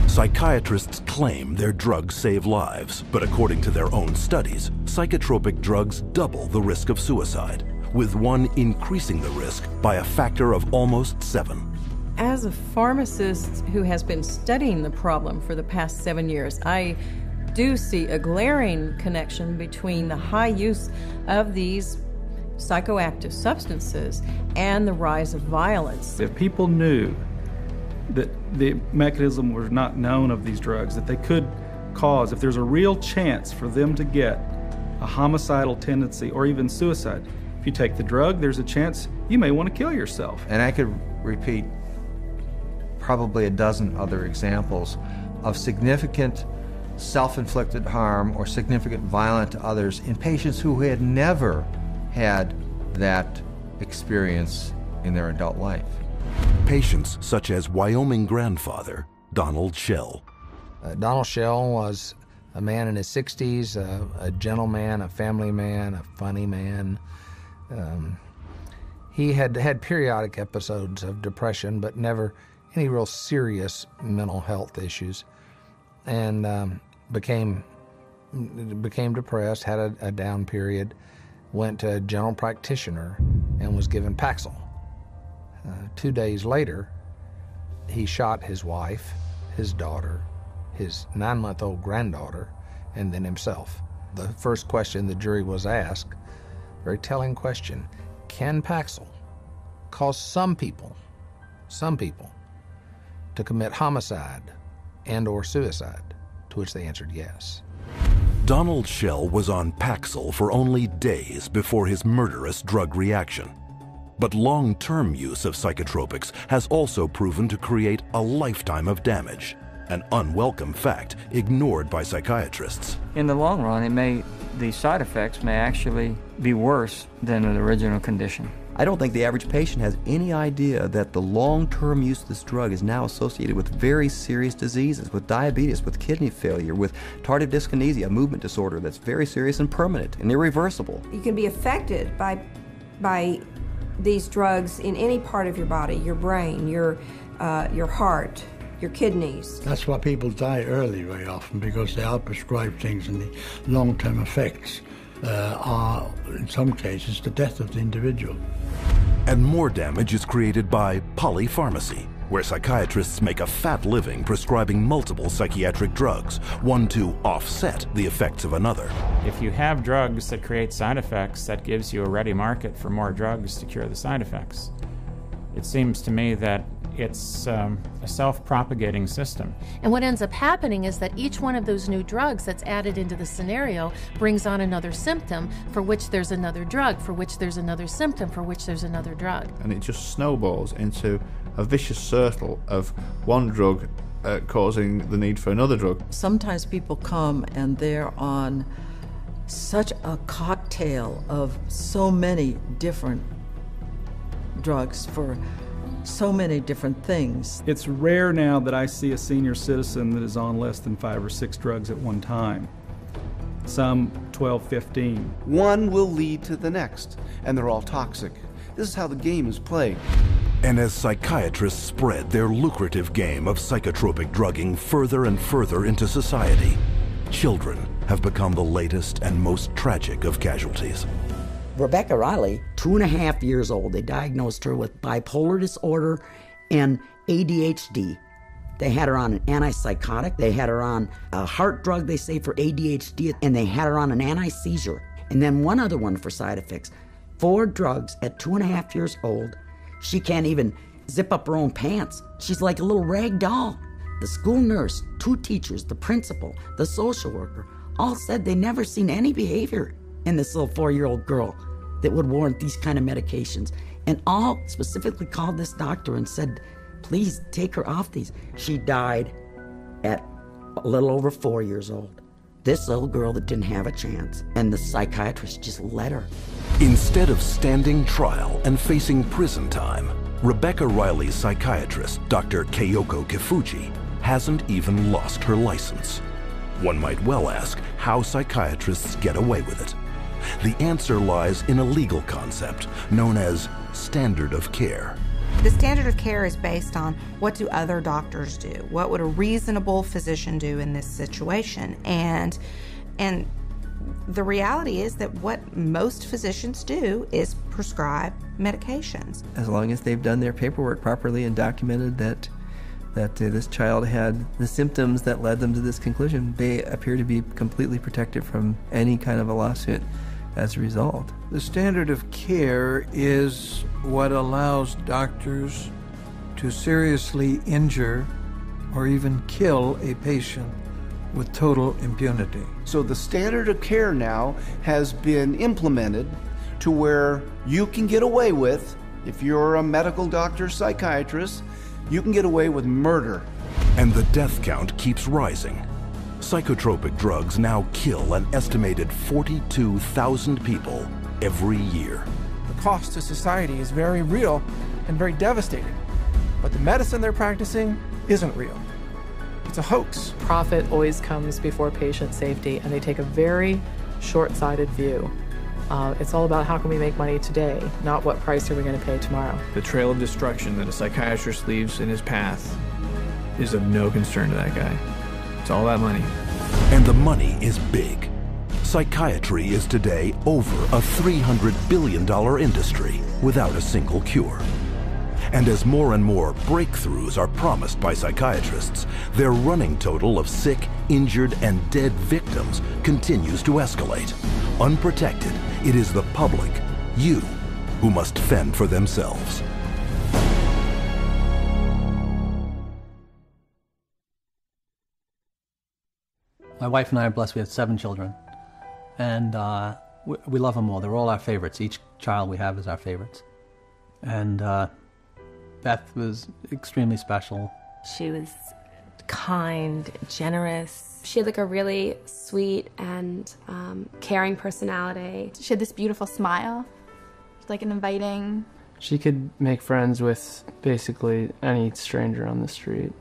Psychiatrists claim their drugs save lives, but according to their own studies, psychotropic drugs double the risk of suicide, with one increasing the risk by a factor of almost 7. As a pharmacist who has been studying the problem for the past 7 years, I do see a glaring connection between the high use of these psychoactive substances and the rise of violence. If people knew that the mechanism was not known of these drugs, that they could cause, if there's a real chance for them to get a homicidal tendency or even suicide, if you take the drug, there's a chance you may want to kill yourself. And I could repeat probably a dozen other examples of significant self-inflicted harm or significant violence to others in patients who had never had that experience in their adult life. Patients such as Wyoming grandfather Donald Shell. Donald Shell was a man in his 60s, a gentleman, a family man, a funny man. He had had periodic episodes of depression, but never any real serious mental health issues, and became depressed, had a down period, went to a general practitioner, and was given Paxil. 2 days later, he shot his wife, his daughter, his 9-month-old granddaughter, and then himself. The first question the jury was asked, very telling question, can Paxil cause some people to commit homicide and or suicide? To which they answered yes. Donald Shell was on Paxil for only days before his murderous drug reaction. But long-term use of psychotropics has also proven to create a lifetime of damage, an unwelcome fact ignored by psychiatrists. In the long run, the side effects may actually be worse than the original condition. I don't think the average patient has any idea that the long-term use of this drug is now associated with very serious diseases, with diabetes, with kidney failure, with tardive dyskinesia, a movement disorder that's very serious and permanent and irreversible. You can be affected by these drugs in any part of your body, your brain, your heart, your kidneys. That's why people die early very often, because they are prescribed things, and the long-term effects are, in some cases, the death of the individual. And more damage is created by polypharmacy, where psychiatrists make a fat living prescribing multiple psychiatric drugs, one to offset the effects of another. If you have drugs that create side effects, that gives you a ready market for more drugs to cure the side effects. It seems to me that it's a self-propagating system. And what ends up happening is that each one of those new drugs that's added into the scenario brings on another symptom for which there's another drug, for which there's another symptom, for which there's another drug. And it just snowballs into a vicious circle of one drug causing the need for another drug. Sometimes people come and they're on such a cocktail of so many different drugs for so many different things. It's rare now that I see a senior citizen that is on less than 5 or 6 drugs at one time. Some 12, 15. One will lead to the next, and they're all toxic. This is how the game is played. And as psychiatrists spread their lucrative game of psychotropic drugging further and further into society, children have become the latest and most tragic of casualties. Rebecca Riley, 2.5 years old, they diagnosed her with bipolar disorder and ADHD. They had her on an antipsychotic, they had her on a heart drug, they say, for ADHD, and they had her on an anti-seizure. And then one other one for side effects. 4 drugs at 2.5 years old. She can't even zip up her own pants. She's like a little rag doll. The school nurse, 2 teachers, the principal, the social worker, all said they never seen any behavior in this little 4-year-old girl that would warrant these kind of medications. And all specifically called this doctor and said, please take her off these. She died at a little over 4 years old. This little girl that didn't have a chance, and the psychiatrist just let her. Instead of standing trial and facing prison time, Rebecca Riley's psychiatrist, Dr. Keiko Kifuji, hasn't even lost her license. One might well ask how psychiatrists get away with it. The answer lies in a legal concept known as standard of care. The standard of care is based on what do other doctors do? What would a reasonable physician do in this situation? And the reality is that what most physicians do is prescribe medications. As long as they've done their paperwork properly and documented that this child had the symptoms that led them to this conclusion, they appear to be completely protected from any kind of a lawsuit as a result. The standard of care is what allows doctors to seriously injure or even kill a patient with total impunity. So the standard of care now has been implemented to where you can get away with, if you're a medical doctor, psychiatrist, you can get away with murder. And the death count keeps rising. Psychotropic drugs now kill an estimated 42,000 people every year. The cost to society is very real and very devastating. But the medicine they're practicing isn't real. It's a hoax. Profit always comes before patient safety, and they take a very short-sighted view. It's all about how can we make money today, not what price are we going to pay tomorrow. The trail of destruction that a psychiatrist leaves in his path is of no concern to that guy. It's all about money. And the money is big. Psychiatry is today over a $300 billion industry without a single cure. And as more and more breakthroughs are promised by psychiatrists, their running total of sick, injured, and dead victims continues to escalate. Unprotected, it is the public, you, who must fend for themselves. My wife and I are blessed. We have 7 children, and we love them all. They're all our favorites. Each child we have is our favorites. And Beth was extremely special. She was kind, generous. She had like a really sweet and caring personality. She had this beautiful smile, like an inviting. She could make friends with basically any stranger on the street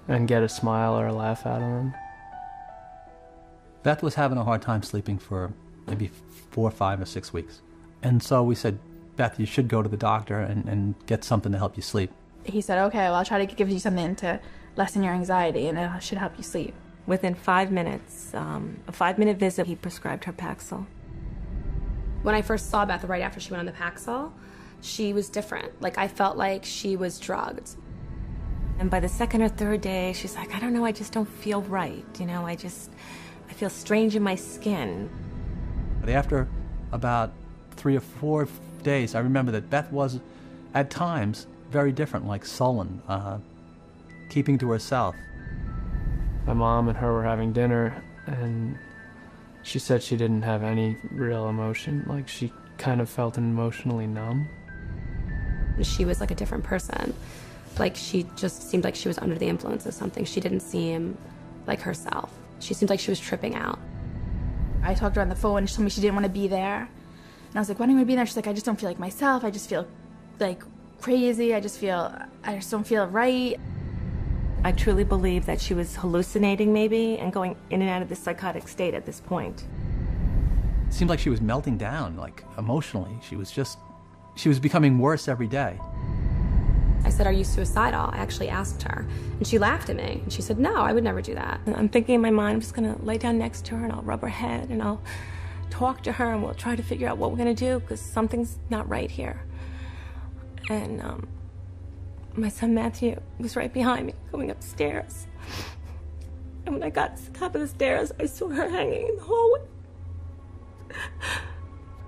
and get a smile or a laugh out of them. Beth was having a hard time sleeping for maybe 4, 5, or 6 weeks. And so we said, Beth, you should go to the doctor and get something to help you sleep. He said, okay, well, I'll try to give you something to lessen your anxiety, and it should help you sleep. Within 5 minutes, a 5-minute visit, he prescribed her Paxil. When I first saw Beth right after she went on the Paxil, she was different. Like, I felt like she was drugged. And by the 2nd or 3rd day, she's like, I don't know, I just don't feel right. You know, I feel strange in my skin. After about 3 or 4 days, I remember that Beth was, at times, very different, like sullen, keeping to herself. My mom and her were having dinner, and she said she didn't have any real emotion. Like, she kind of felt emotionally numb. She was like a different person. Like, she just seemed like she was under the influence of something. She didn't seem like herself. She seemed like she was tripping out. I talked to her on the phone, and she told me she didn't want to be there. And I was like, why don't you want to be there? She's like, I just don't feel like myself. I just feel like crazy. I just don't feel right. I truly believe that she was hallucinating maybe and going in and out of this psychotic state at this point. It seemed like she was melting down, like emotionally. She was becoming worse every day. I said, are you suicidal? I actually asked her. And she laughed at me. And she said, no, I would never do that. I'm thinking in my mind, I'm just going to lay down next to her and I'll rub her head and I'll talk to her and we'll try to figure out what we're going to do because something's not right here. And my son Matthew was right behind me going upstairs. And when I got to the top of the stairs, I saw her hanging in the hallway.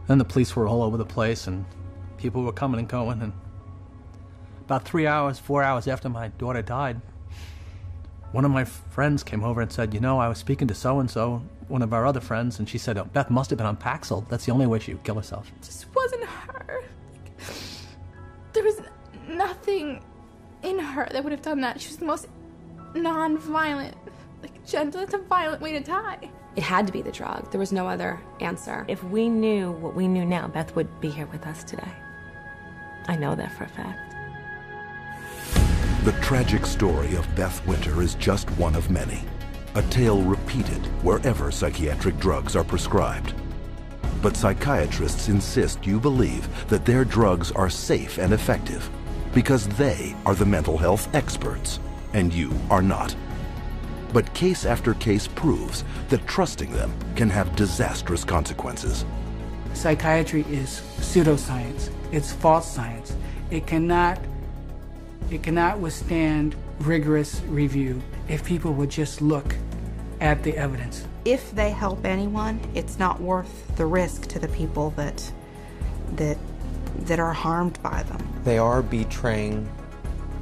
Then the police were all over the place and people were coming and going, and about 4 hours after my daughter died, one of my friends came over and said, you know, I was speaking to so-and-so, one of our other friends, and she said, oh, Beth must have been on Paxil. That's the only way she would kill herself. It just wasn't her. There was nothing in her that would have done that. She was the most non-violent, gentle. It's a violent way to die. It had to be the drug. There was no other answer. If we knew what we knew now, Beth would be here with us today. I know that for a fact. The tragic story of Beth Winter is just one of many. A tale repeated wherever psychiatric drugs are prescribed. But psychiatrists insist you believe that their drugs are safe and effective because they are the mental health experts and you are not. But case after case proves that trusting them can have disastrous consequences. Psychiatry is pseudoscience. It's false science. It cannot withstand rigorous review if people would just look at the evidence. If they help anyone, it's not worth the risk to the people that are harmed by them. They are betraying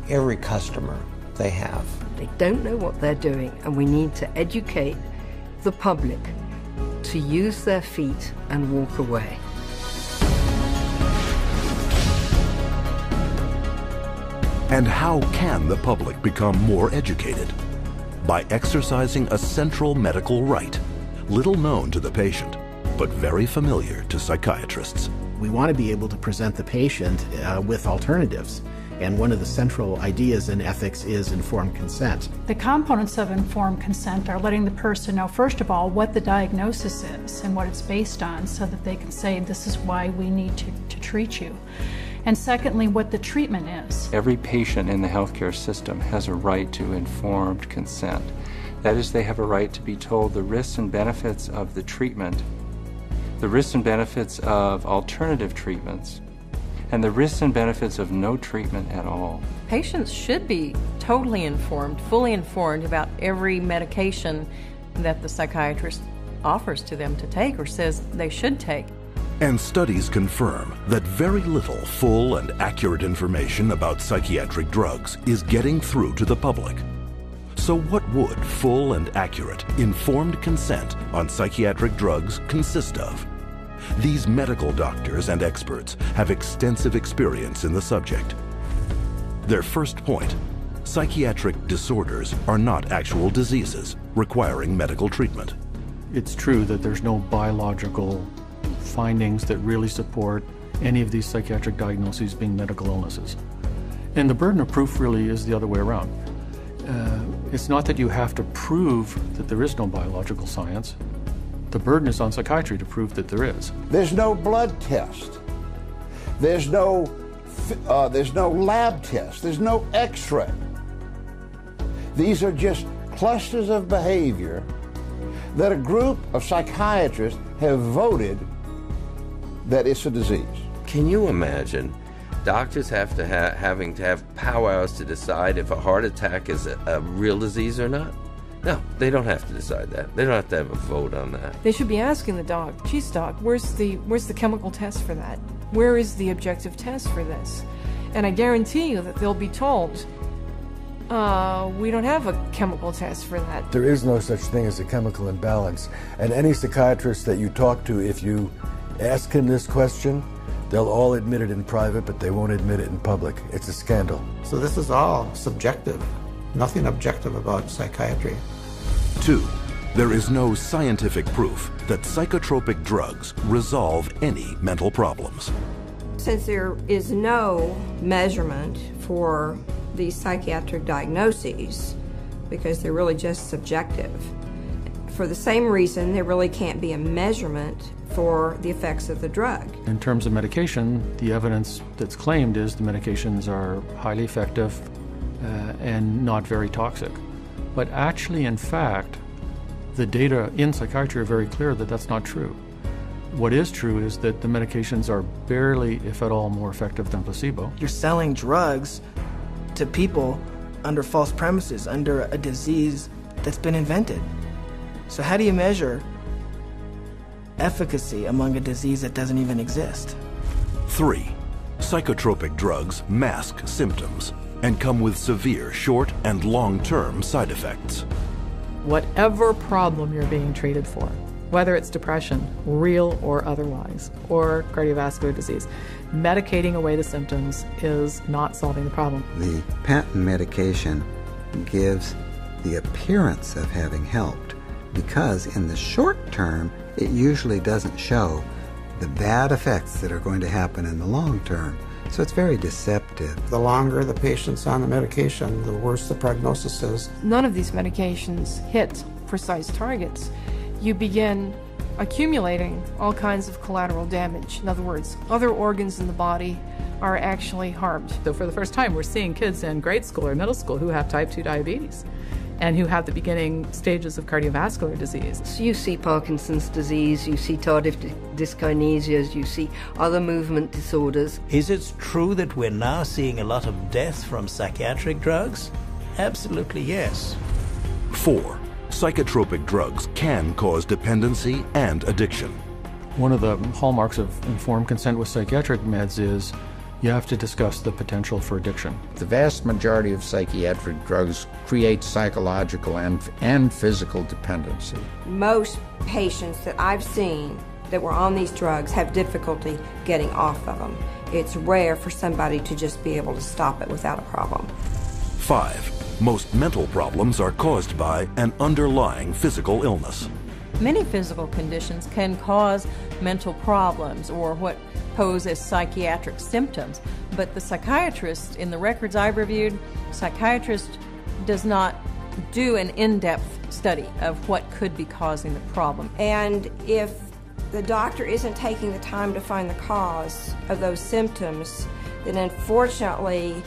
every customer they have. They don't know what they're doing, and we need to educate the public to use their feet and walk away. And how can the public become more educated? By exercising a central medical right, little known to the patient, but very familiar to psychiatrists. We want to be able to present the patient with alternatives. And one of the central ideas in ethics is informed consent. The components of informed consent are letting the person know, first of all, what the diagnosis is and what it's based on, so that they can say, this is why we need to treat you. And secondly, what the treatment is. Every patient in the healthcare system has a right to informed consent. That is, they have a right to be told the risks and benefits of the treatment, the risks and benefits of alternative treatments, and the risks and benefits of no treatment at all. Patients should be totally informed, fully informed about every medication that the psychiatrist offers to them to take or says they should take. And studies confirm that very little full and accurate information about psychiatric drugs is getting through to the public. So what would full and accurate, informed consent on psychiatric drugs consist of? These medical doctors and experts have extensive experience in the subject. Their first point: psychiatric disorders are not actual diseases requiring medical treatment. It's true that there's no biological findings that really support any of these psychiatric diagnoses being medical illnesses. And the burden of proof really is the other way around. It's not that you have to prove that there is no biological science. The burden is on psychiatry to prove that there is. There's no blood test. There's no lab test. There's no x-ray. These are just clusters of behavior that a group of psychiatrists have voted that it's a disease. Can you imagine doctors having to have powwows to decide if a heart attack is a real disease or not? No, they don't have to decide that. They don't have to have a vote on that. They should be asking the doc, geez, doc, where's the chemical test for that? Where is the objective test for this? And I guarantee you that they'll be told, we don't have a chemical test for that. There is no such thing as a chemical imbalance. And any psychiatrist that you talk to, if you ask him this question, they'll all admit it in private, but they won't admit it in public. It's a scandal. So this is all subjective. Nothing objective about psychiatry. 2. There is no scientific proof that psychotropic drugs resolve any mental problems. Since there is no measurement for these psychiatric diagnoses, because they're really just subjective, for the same reason there really can't be a measurement for the effects of the drug. In terms of medication, the evidence that's claimed is the medications are highly effective and not very toxic. But actually, in fact, the data in psychiatry are very clear that that's not true. What is true is that the medications are barely, if at all, more effective than placebo. You're selling drugs to people under false premises, under a disease that's been invented. So how do you measure efficacy among a disease that doesn't even exist? 3. Psychotropic drugs mask symptoms and come with severe short and long-term side effects. Whatever problem you're being treated for, whether it's depression, real or otherwise, or cardiovascular disease, medicating away the symptoms is not solving the problem. The patent medication gives the appearance of having helped because in the short term, it usually doesn't show the bad effects that are going to happen in the long term. So it's very deceptive. The longer the patient's on the medication, the worse the prognosis is. None of these medications hit precise targets. You begin accumulating all kinds of collateral damage. In other words, other organs in the body are actually harmed. So for the first time, we're seeing kids in grade school or middle school who have type 2 diabetes and who have the beginning stages of cardiovascular disease. So you see Parkinson's disease, you see tardive dyskinesias, you see other movement disorders. Is it true that we're now seeing a lot of death from psychiatric drugs? Absolutely yes. 4. Psychotropic drugs can cause dependency and addiction. One of the hallmarks of informed consent with psychiatric meds is you have to discuss the potential for addiction. The vast majority of psychiatric drugs create psychological and physical dependency. Most patients that I've seen that were on these drugs have difficulty getting off of them. It's rare for somebody to just be able to stop it without a problem. 5. Most mental problems are caused by an underlying physical illness. Many physical conditions can cause mental problems or what pose as psychiatric symptoms, but the psychiatrist, in the records I've reviewed, psychiatrist does not do an in-depth study of what could be causing the problem. And if the doctor isn't taking the time to find the cause of those symptoms, then unfortunately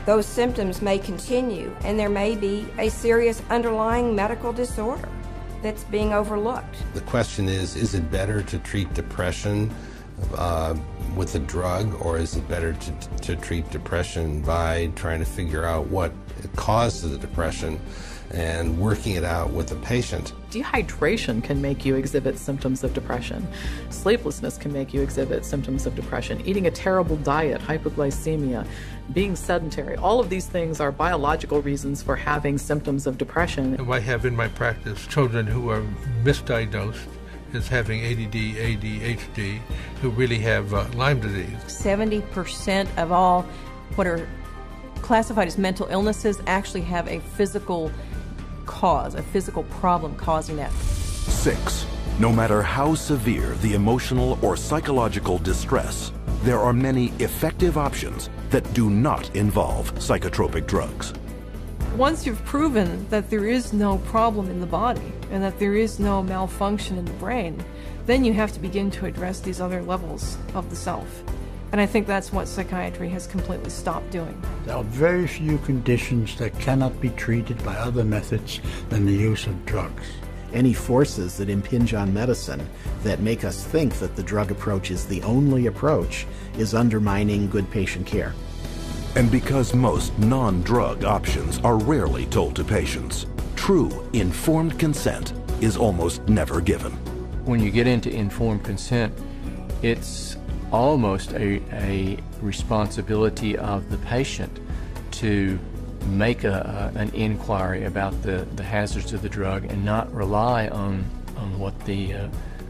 those symptoms may continue and there may be a serious underlying medical disorder that's being overlooked. The question is it better to treat depression with a drug, or is it better to treat depression by trying to figure out what caused the depression and working it out with the patient? Dehydration can make you exhibit symptoms of depression. Sleeplessness can make you exhibit symptoms of depression. Eating a terrible diet, hypoglycemia, being sedentary, all of these things are biological reasons for having symptoms of depression. I have in my practice children who are misdiagnosed as having ADD, ADHD, who really have Lyme disease. 70% of all what are classified as mental illnesses actually have a physical cause, a physical problem causing that. 6. No matter how severe the emotional or psychological distress, there are many effective options that do not involve psychotropic drugs. Once you've proven that there is no problem in the body and that there is no malfunction in the brain, then you have to begin to address these other levels of the self. And I think that's what psychiatry has completely stopped doing. There are very few conditions that cannot be treated by other methods than the use of drugs. Any forces that impinge on medicine that make us think that the drug approach is the only approach is undermining good patient care. And because most non-drug options are rarely told to patients, true informed consent is almost never given. When you get into informed consent, it's almost a responsibility of the patient to make an inquiry about the hazards of the drug and not rely on what the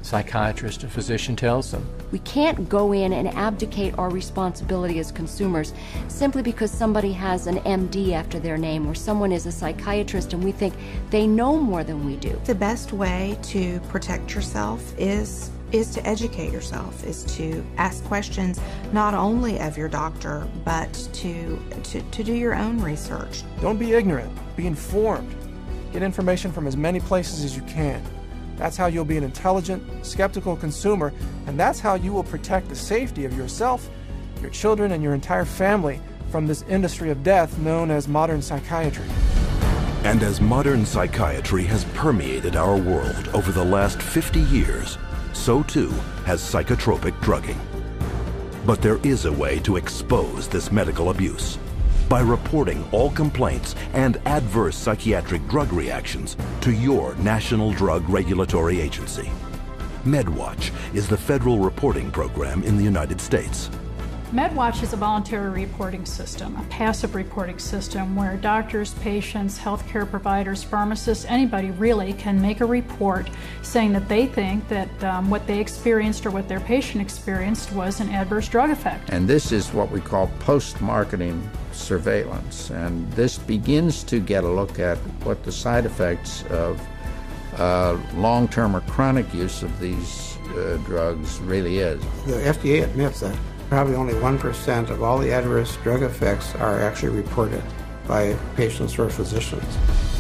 psychiatrist or physician tells them. We can't go in and abdicate our responsibility as consumers simply because somebody has an MD after their name or someone is a psychiatrist and we think they know more than we do. The best way to protect yourself is to educate yourself, is to ask questions not only of your doctor, but to do your own research. Don't be ignorant, be informed. Get information from as many places as you can. That's how you'll be an intelligent, skeptical consumer, and that's how you will protect the safety of yourself, your children, and your entire family from this industry of death known as modern psychiatry. And as modern psychiatry has permeated our world over the last 50 years, so too has psychotropic drugging. But there is a way to expose this medical abuse by reporting all complaints and adverse psychiatric drug reactions to your National Drug Regulatory Agency. MedWatch is the federal reporting program in the United States. MedWatch is a voluntary reporting system, a passive reporting system where doctors, patients, healthcare providers, pharmacists, anybody really can make a report saying that they think that what they experienced or what their patient experienced was an adverse drug effect. And this is what we call post-marketing surveillance. And this begins to get a look at what the side effects of long-term or chronic use of these drugs really is. The FDA admits that probably only 1% of all the adverse drug effects are actually reported by patients or physicians.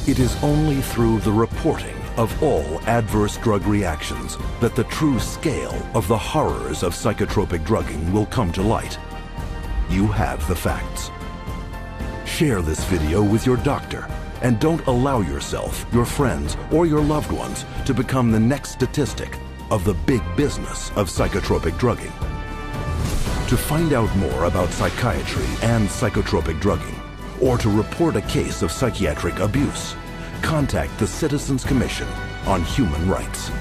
It is only through the reporting of all adverse drug reactions that the true scale of the horrors of psychotropic drugging will come to light. You have the facts. Share this video with your doctor and don't allow yourself, your friends, or your loved ones to become the next statistic of the big business of psychotropic drugging. To find out more about psychiatry and psychotropic drugging, or to report a case of psychiatric abuse, contact the Citizens Commission on Human Rights.